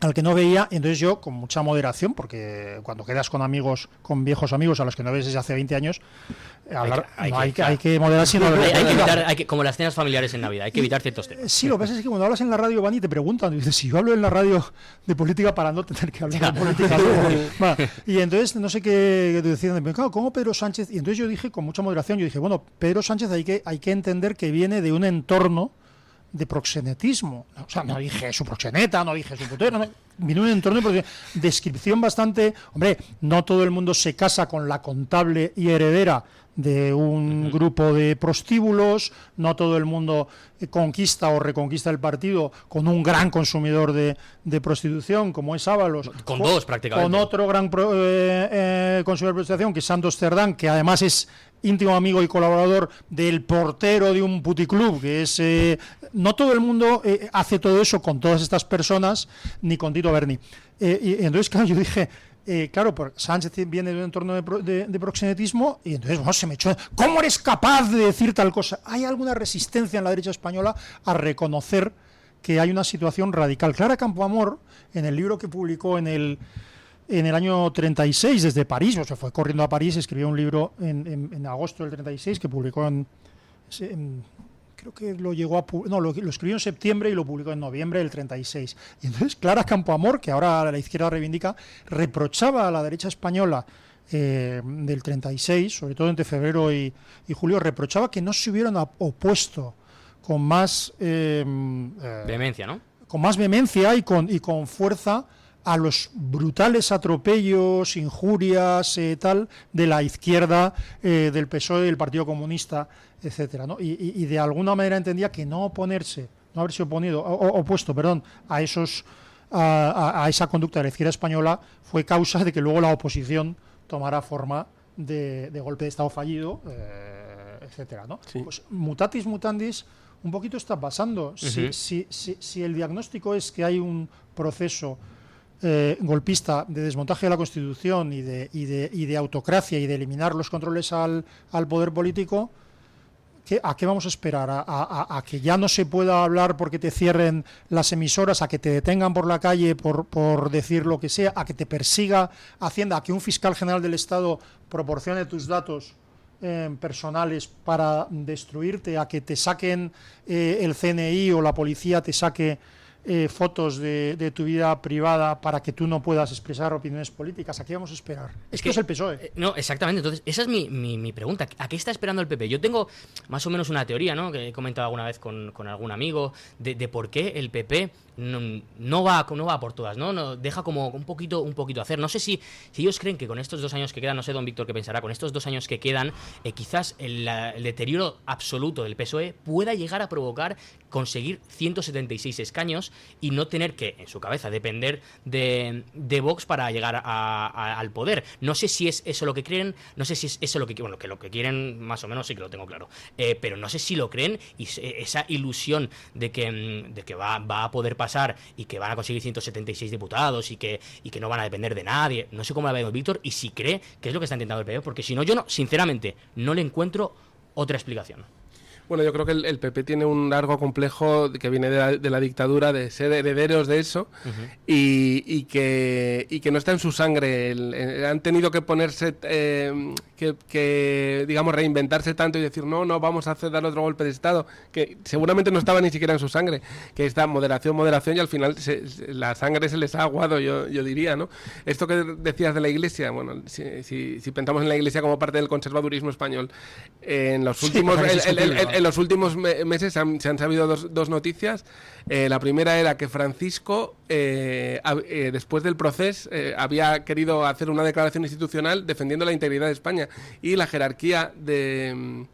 al que no veía, y entonces yo, con mucha moderación, porque cuando quedas con amigos, con viejos amigos a los que no ves desde hace 20 años, hay que moderar, sino hay que como las cenas familiares en Navidad, hay que evitar ciertos temas. Sí, lo que pasa es que cuando hablas en la radio van y te preguntan, y dices, si yo hablo en la radio de política para no tener que hablar de política luego. Y entonces, no sé qué decían, claro, ¿cómo Pedro Sánchez? Y entonces yo dije, con mucha moderación, yo dije, bueno, Pedro Sánchez hay que entender que viene de un entorno de proxenetismo. O sea, no dije su proxeneta, no dije su putero, vino un entorno de descripción bastante... Hombre, no todo el mundo se casa con la contable y heredera de un grupo de prostíbulos, no todo el mundo conquista o reconquista el partido con un gran consumidor de prostitución como es Ábalos, con dos prácticamente, con otro gran consumidor de prostitución que es Santos Cerdán, que además es íntimo amigo y colaborador del portero de un puticlub, que es... no todo el mundo hace todo eso con todas estas personas, ni con Tito Berni. Y entonces, claro, yo dije... claro, porque Sánchez viene de un entorno de proxenetismo y entonces se me echó, ¿cómo eres capaz de decir tal cosa? Hay alguna resistencia en la derecha española a reconocer que hay una situación radical. Clara Campoamor, en el libro que publicó en el año 36 desde París, o sea, fue corriendo a París, escribió un libro en agosto del 36 que publicó creo que lo escribió en septiembre y lo publicó en noviembre del 36. Y entonces Clara Campoamor, que ahora la izquierda reivindica, reprochaba a la derecha española del 36, sobre todo entre febrero y julio, reprochaba que no se hubieran opuesto con más vehemencia, ¿no? Con más vehemencia y con fuerza a los brutales atropellos, injurias, tal, de la izquierda, del PSOE, del Partido Comunista, etcétera, ¿no? Y de alguna manera entendía que no haberse opuesto a esa conducta de la izquierda española fue causa de que luego la oposición tomara forma de golpe de Estado fallido etcétera, ¿no? Sí. Pues mutatis mutandis, un poquito está pasando. Si el diagnóstico es que hay un proceso golpista de desmontaje de la Constitución y de autocracia y de eliminar los controles al poder político, ¿a qué vamos a esperar? ¿A que ya no se pueda hablar porque te cierren las emisoras, a que te detengan por la calle por decir lo que sea, a que te persiga Hacienda, a que un fiscal general del Estado proporcione tus datos personales para destruirte, a que te saquen el CNI o la policía te saque fotos de tu vida privada para que tú no puedas expresar opiniones políticas? ¿A qué vamos a esperar? Esto es el PSOE. No, exactamente. Entonces, esa es mi pregunta. ¿A qué está esperando el PP? Yo tengo más o menos una teoría, ¿no?, que he comentado alguna vez con algún amigo, de por qué el PP no va por todas, ¿no? Deja como un poquito hacer. No sé si ellos creen que con estos 2 años que quedan, no sé, don Víctor, qué pensará, con estos 2 años que quedan, quizás el deterioro absoluto del PSOE pueda llegar a provocar conseguir 176 escaños y no tener que, en su cabeza, depender de Vox para llegar al poder. No sé si es eso lo que creen, no sé si es eso lo que... Bueno, que lo que quieren más o menos sí que lo tengo claro. Pero no sé si lo creen, y esa ilusión de que va a poder pasar y que van a conseguir 176 diputados y que no van a depender de nadie. No sé cómo la ve don Víctor y si cree que es lo que está intentando el PP, porque si no, yo sinceramente no le encuentro otra explicación. Bueno, yo creo que el PP tiene un largo complejo que viene de la dictadura, de ser herederos de eso, y que no está en su sangre. Han tenido que ponerse, digamos, reinventarse tanto y decir, no, vamos a dar otro golpe de Estado, que seguramente no estaba ni siquiera en su sangre, que está moderación, y al final la sangre se les ha aguado, yo diría, ¿no? Esto que decías de la Iglesia, bueno, si pensamos en la Iglesia como parte del conservadurismo español, en los últimos... En los últimos meses se han sabido dos noticias. La primera era que Francisco, después del proceso, había querido hacer una declaración institucional defendiendo la integridad de España, y la jerarquía de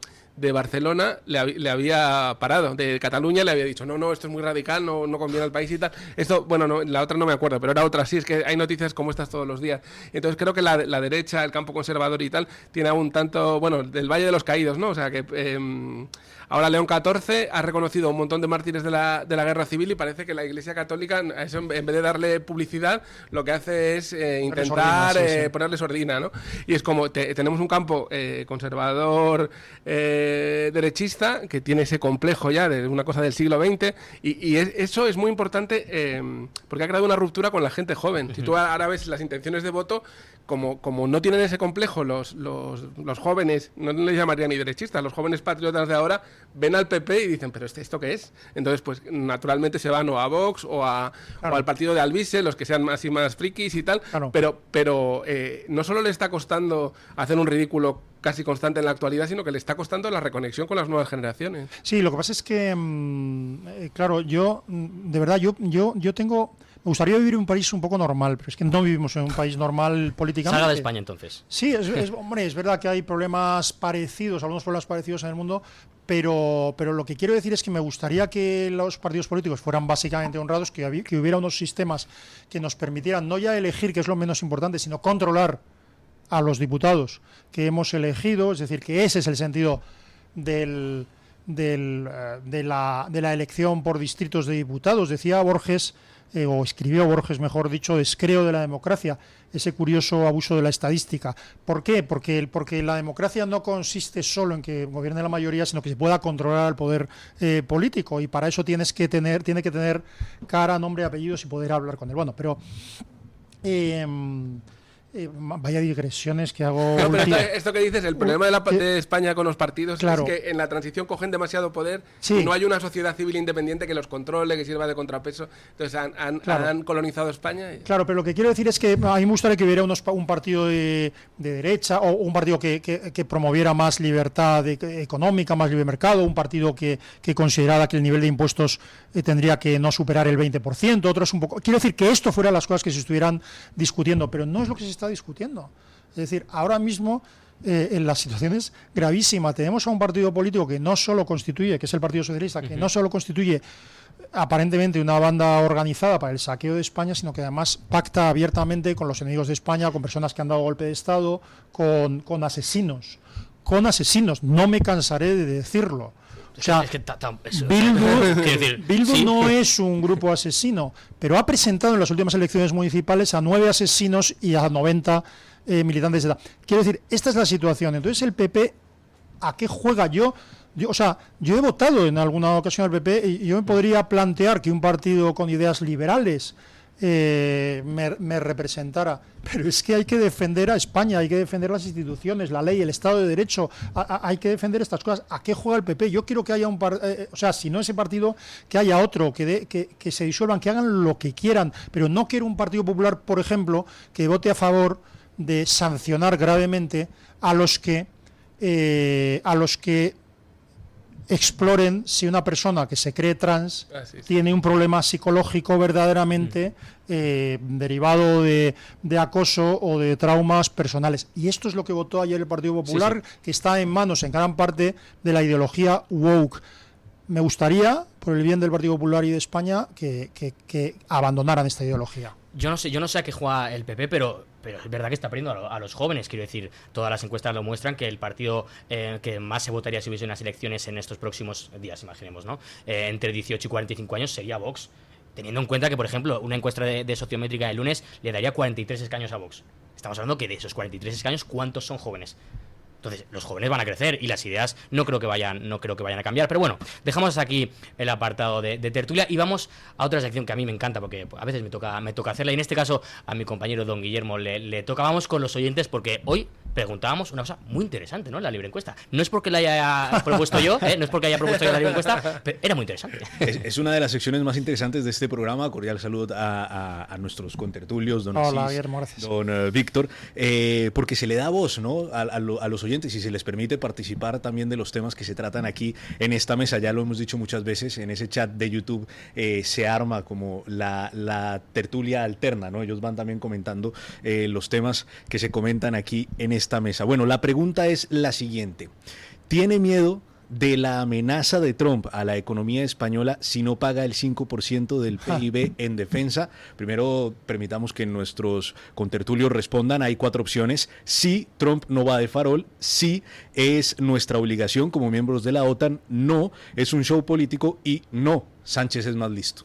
Barcelona le había parado. De Cataluña le había dicho, no, esto es muy radical, no conviene al país y tal. Esto, bueno, no, la otra no me acuerdo, pero era otra sí. Es que hay noticias como estas todos los días. Entonces creo que la derecha, el campo conservador y tal, tiene aún tanto, bueno, del Valle de los Caídos, ¿no? O sea que... Ahora León XIV ha reconocido un montón de mártires de la Guerra Civil, y parece que la Iglesia Católica, eso, en vez de darle publicidad, lo que hace es intentar ponerle sordina, ¿no? Y es como tenemos un campo conservador derechista que tiene ese complejo ya de una cosa del siglo XX, y eso es muy importante porque ha creado una ruptura con la gente joven. Si tú ahora ves las intenciones de voto, como no tienen ese complejo los jóvenes, no les llamaría ni derechistas, los jóvenes patriotas de ahora ven al PP y dicen, pero ¿esto qué es? Entonces, pues naturalmente se van o a Vox o al partido de Alvise, los que sean más frikis y tal, pero no solo le está costando hacer un ridículo casi constante en la actualidad, sino que le está costando la reconexión con las nuevas generaciones. Sí, lo que pasa es que, claro, de verdad, yo tengo... Me gustaría vivir en un país un poco normal, pero es que no vivimos en un país normal políticamente. Salga de España, entonces. Sí, hombre, es verdad que hay problemas parecidos, algunos problemas parecidos en el mundo, pero lo que quiero decir es que me gustaría que los partidos políticos fueran básicamente honrados, que hubiera unos sistemas que nos permitieran no ya elegir, que es lo menos importante, sino controlar a los diputados que hemos elegido. Es decir, que ese es el sentido de la elección por distritos de diputados. Decía Borges, o escribió Borges, mejor dicho, descreo de la democracia, ese curioso abuso de la estadística. ¿Por qué? Porque la democracia no consiste solo en que gobierne la mayoría, sino que se pueda controlar al poder político, y para eso tiene que tener cara, nombre, apellidos y poder hablar con él. Bueno, pero... vaya digresiones que hago. No, pero esto que dices, el problema de España con los partidos, es que en la transición cogen demasiado poder, y no hay una sociedad civil independiente que los controle, que sirva de contrapeso. Entonces han colonizado España. Claro, pero lo que quiero decir es que a mí me gustaría que hubiera un partido de derecha, o un partido que promoviera más libertad económica, más libre mercado, un partido que considerara que el nivel de impuestos tendría que no superar el 20%, otros un poco... Quiero decir que esto fueran las cosas que se estuvieran discutiendo, pero no es lo que se está discutiendo. Es decir, ahora mismo en la situación es gravísima. Tenemos a un partido político que no solo constituye, que es el Partido Socialista, que no solo constituye aparentemente una banda organizada para el saqueo de España, sino que además pacta abiertamente con los enemigos de España, con personas que han dado golpe de Estado, con asesinos, con asesinos. No me cansaré de decirlo. O sea, Bildu sí. no es un grupo asesino, pero ha presentado en las últimas elecciones municipales a 9 asesinos y a 90 militantes de ETA. Quiero decir, esta es la situación. Entonces, el PP, ¿a qué juega? Yo he votado en alguna ocasión al PP y yo me podría plantear que un partido con ideas liberales me representara, pero es que hay que defender a España, hay que defender las instituciones, la ley, el Estado de Derecho, hay que defender estas cosas. ¿A qué juega el PP? Yo quiero que haya si no ese partido, que haya otro, que se disuelvan, que hagan lo que quieran, pero no quiero un Partido Popular, por ejemplo, que vote a favor de sancionar gravemente a los que exploren si una persona que se cree trans tiene un problema psicológico verdaderamente derivado de acoso o de traumas personales. Y esto es lo que votó ayer el Partido Popular, que está en manos en gran parte de la ideología woke. Me gustaría, por el bien del Partido Popular y de España, que abandonaran esta ideología. Yo no sé a qué juega el PP, pero es verdad que está perdiendo a los jóvenes. Quiero decir, todas las encuestas lo muestran, que el partido que más se votaría si hubiese unas elecciones en estos próximos días, imaginemos, ¿no? Entre 18 y 45 años sería Vox. Teniendo en cuenta que, por ejemplo, una encuesta de Sociométrica del lunes le daría 43 escaños a Vox. Estamos hablando que de esos 43 escaños, ¿cuántos son jóvenes? Entonces, los jóvenes van a crecer y las ideas no creo que vayan a cambiar. Pero bueno, dejamos aquí el apartado de tertulia y vamos a otra sección que a mí me encanta, porque a veces me toca hacerla, y en este caso a mi compañero don Guillermo le toca. Vamos con los oyentes, porque hoy preguntábamos una cosa muy interesante, ¿no? En la libre encuesta. No es porque la haya propuesto yo, no es porque haya propuesto yo la libre encuesta, pero era muy interesante. Es una de las secciones más interesantes de este programa. Cordial saludo a nuestros contertulios, don Hola, Asís, Guillermo, gracias. don Víctor, porque se le da voz, ¿no? a los oyentes, y se les permite participar también de los temas que se tratan aquí en esta mesa. Ya lo hemos dicho muchas veces, en ese chat de YouTube se arma como la tertulia alterna, ¿no? Ellos van también comentando los temas que se comentan aquí en esta mesa. Bueno, la pregunta es la siguiente: ¿tiene miedo de la amenaza de Trump a la economía española si no paga el 5% del PIB en defensa? Primero, permitamos que nuestros contertulios respondan. Hay 4 opciones. Sí, Trump no va de farol. Sí, es nuestra obligación como miembros de la OTAN. No, es un show político. Y no, Sánchez es más listo.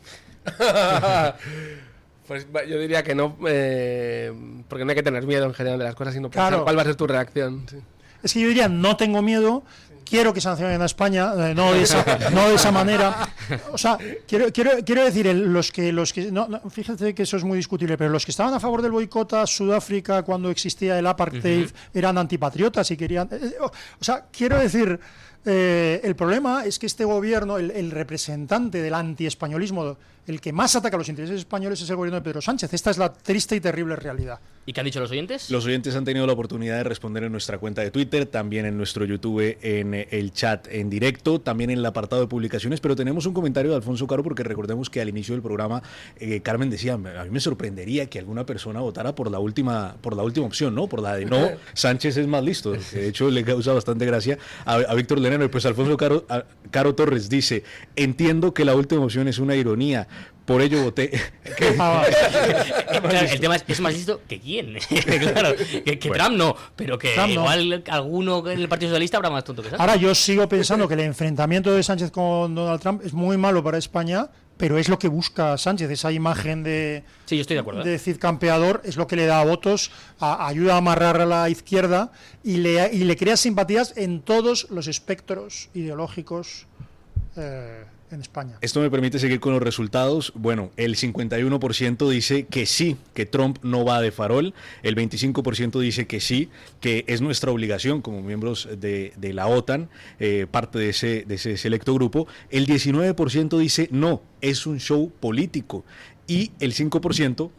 Pues yo diría que no, porque no hay que tener miedo en general de las cosas, sino Claro. pensar cuál va a ser tu reacción. Sí. Es que yo diría, no tengo miedo, quiero que sancionen a España, no de esa manera. O sea, quiero decir, los que no, fíjate que eso es muy discutible, pero los que estaban a favor del boicot a Sudáfrica cuando existía el apartheid eran antipatriotas y querían... o sea, quiero decir, el problema es que este gobierno, el representante del antiespañolismo, el que más ataca a los intereses españoles, es el gobierno de Pedro Sánchez. Esta es la triste y terrible realidad. ¿Y qué han dicho los oyentes? Los oyentes han tenido la oportunidad de responder en nuestra cuenta de Twitter, también en nuestro YouTube, en el chat en directo, también en el apartado de publicaciones, pero tenemos un comentario de Alfonso Caro, porque recordemos que al inicio del programa Carmen decía, a mí me sorprendería que alguna persona votara por la última opción, ¿no? Por la de no, Sánchez es más listo, que de hecho le causa bastante gracia a Víctor Leneno. Y pues Alfonso Caro Torres dice, entiendo que la última opción es una ironía, por ello voté. Claro, el tema es más listo que quién. Claro, que Trump no, pero que Trump igual alguno en el Partido Socialista habrá más tonto que Sánchez. Ahora, yo sigo pensando que el enfrentamiento de Sánchez con Donald Trump es muy malo para España, pero es lo que busca Sánchez, esa imagen de, sí, yo estoy de acuerdo, de Cid campeador, es lo que le da votos, ayuda a amarrar a la izquierda y le crea simpatías en todos los espectros ideológicos en España. Esto me permite seguir con los resultados. Bueno, el 51% dice que sí, que Trump no va de farol. El 25% dice que sí, que es nuestra obligación como miembros de la OTAN, parte de ese selecto grupo. El 19% dice no, es un show político. Y el 5%...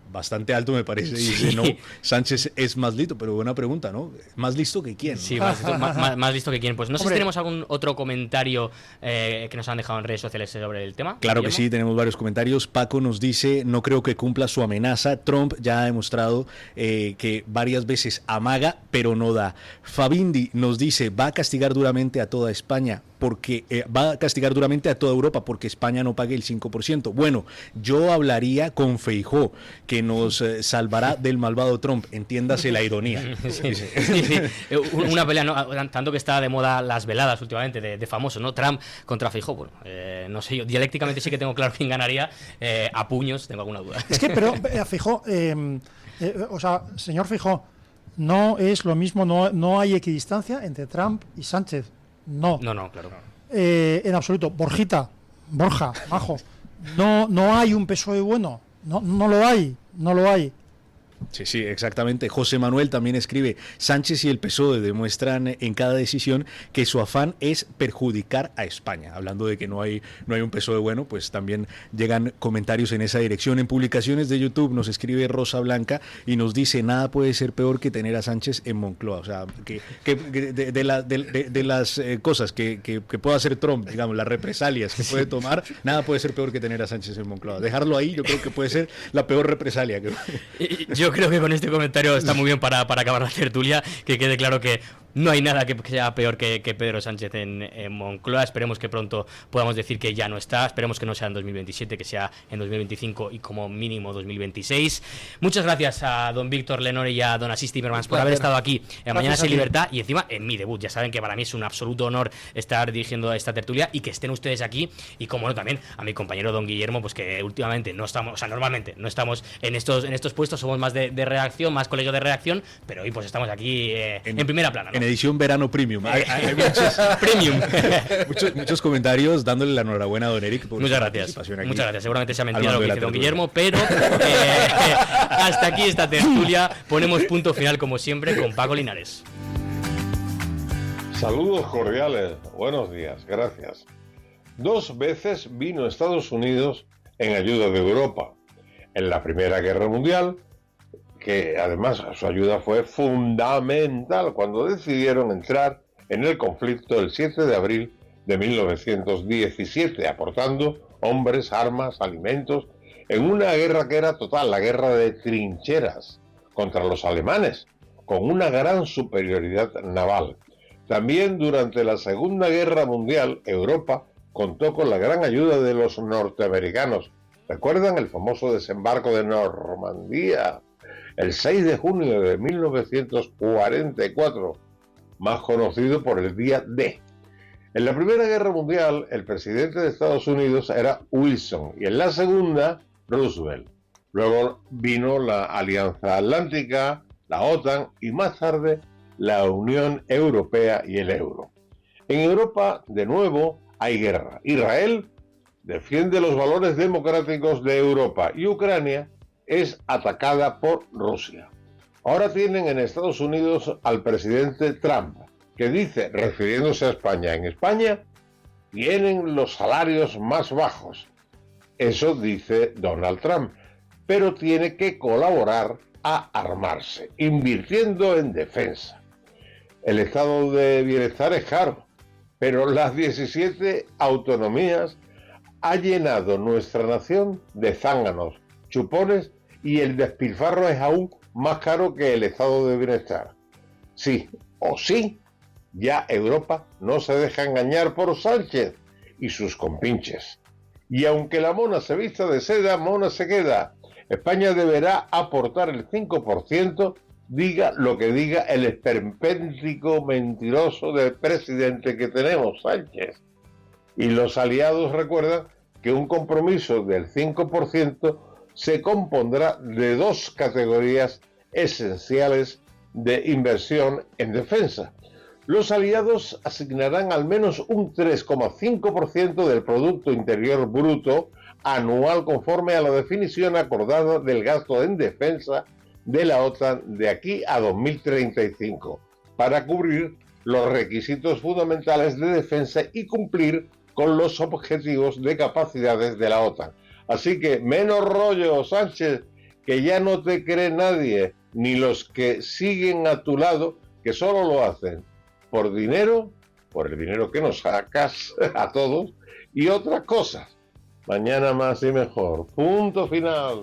bastante alto me parece, dice no, Sánchez es más listo, pero buena pregunta, ¿no? ¿Más listo que quién? Sí, más listo que quién. Pues no sé si tenemos algún otro comentario que nos han dejado en redes sociales sobre el tema. Claro que Guillermo. sí, tenemos varios comentarios. Paco nos dice, no creo que cumpla su amenaza. Trump ya ha demostrado que varias veces amaga, pero no da. Fabindi nos dice, va a castigar duramente a toda España. porque va a castigar duramente a toda Europa porque España no pague el 5%. Bueno, yo hablaría con Feijóo, que nos salvará del malvado Trump. Entiéndase la ironía. Sí. Una pelea, ¿no? Tanto que está de moda las veladas últimamente de famosos, ¿no? Trump contra Feijóo. Bueno, no sé, yo dialécticamente sí que tengo claro quién ganaría. A puños tengo alguna duda. Es que, pero Feijóo, o sea, señor Feijóo, no es lo mismo, no hay equidistancia entre Trump y Sánchez. No, claro. En absoluto. Borja, Majo, no hay un PSOE bueno. No lo hay. Sí, exactamente. José Manuel también escribe: Sánchez y el PSOE demuestran en cada decisión que su afán es perjudicar a España. Hablando de que no hay un PSOE bueno, pues también llegan comentarios en esa dirección. En publicaciones de YouTube nos escribe Rosa Blanca y nos dice: nada puede ser peor que tener a Sánchez en Moncloa. O sea, que de las cosas que pueda hacer Trump, digamos, las represalias que puede tomar, nada puede ser peor que tener a Sánchez en Moncloa. Dejarlo ahí, yo creo que puede ser la peor represalia. Yo creo que con este comentario está muy bien para acabar la tertulia, que quede claro que no hay nada que sea peor que Pedro Sánchez en Moncloa. Esperemos que pronto podamos decir que ya no está. Esperemos que no sea en 2027, que sea en 2025 y como mínimo 2026. Muchas gracias a don Víctor Lenore y a don Asís Timmermans por haber estado aquí en Mañanas en Libertad y encima en mi debut. Ya saben que para mí es un absoluto honor estar dirigiendo esta tertulia y que estén ustedes aquí. Y como no, también a mi compañero don Guillermo, pues que últimamente no estamos, o sea, normalmente no estamos en estos puestos, somos más de redacción, más colegio de redacción, pero hoy pues estamos aquí en primera plana, ¿no? En edición verano premium. Hay muchos comentarios dándole la enhorabuena a don Eric por muchas su gracias. participación aquí. Muchas gracias. Seguramente se ha mentido lo que dice don Guillermo, pero hasta aquí esta tertulia. Ponemos punto final como siempre con Paco Linares. Saludos cordiales. Buenos días. Gracias. 2 veces vino Estados Unidos en ayuda de Europa. En la Primera Guerra Mundial, que además su ayuda fue fundamental cuando decidieron entrar en el conflicto el 7 de abril de 1917, aportando hombres, armas, alimentos, en una guerra que era total, la guerra de trincheras contra los alemanes, con una gran superioridad naval. También durante la Segunda Guerra Mundial, Europa contó con la gran ayuda de los norteamericanos. ¿Recuerdan el famoso desembarco de Normandía? El 6 de junio de 1944, más conocido por el Día D. En la Primera Guerra Mundial, el presidente de Estados Unidos era Wilson y en la Segunda, Roosevelt. Luego vino la Alianza Atlántica, la OTAN y más tarde la Unión Europea y el euro. En Europa, de nuevo, hay guerra. Israel defiende los valores democráticos de Europa y Ucrania es atacada por Rusia. Ahora tienen en Estados Unidos al presidente Trump, que dice, refiriéndose a España, en España tienen los salarios más bajos. Eso dice Donald Trump, pero tiene que colaborar a armarse, invirtiendo en defensa. El estado de bienestar es caro, pero las 17 autonomías ha llenado nuestra nación de zánganos, chupones, y el despilfarro es aún más caro que el estado de bienestar. Sí o sí, ya Europa no se deja engañar por Sánchez y sus compinches. Y aunque la mona se vista de seda, mona se queda. España deberá aportar el 5%, diga lo que diga el esperpéntico mentiroso del presidente que tenemos, Sánchez. Y los aliados recuerdan que un compromiso del 5% se compondrá de 2 categorías esenciales de inversión en defensa. Los aliados asignarán al menos un 3,5% del Producto Interior Bruto anual conforme a la definición acordada del gasto en defensa de la OTAN de aquí a 2035, para cubrir los requisitos fundamentales de defensa y cumplir con los objetivos de capacidades de la OTAN. Así que menos rollo, Sánchez, que ya no te cree nadie, ni los que siguen a tu lado, que solo lo hacen por dinero, por el dinero que nos sacas a todos, y otras cosas. Mañana más y mejor. Punto final.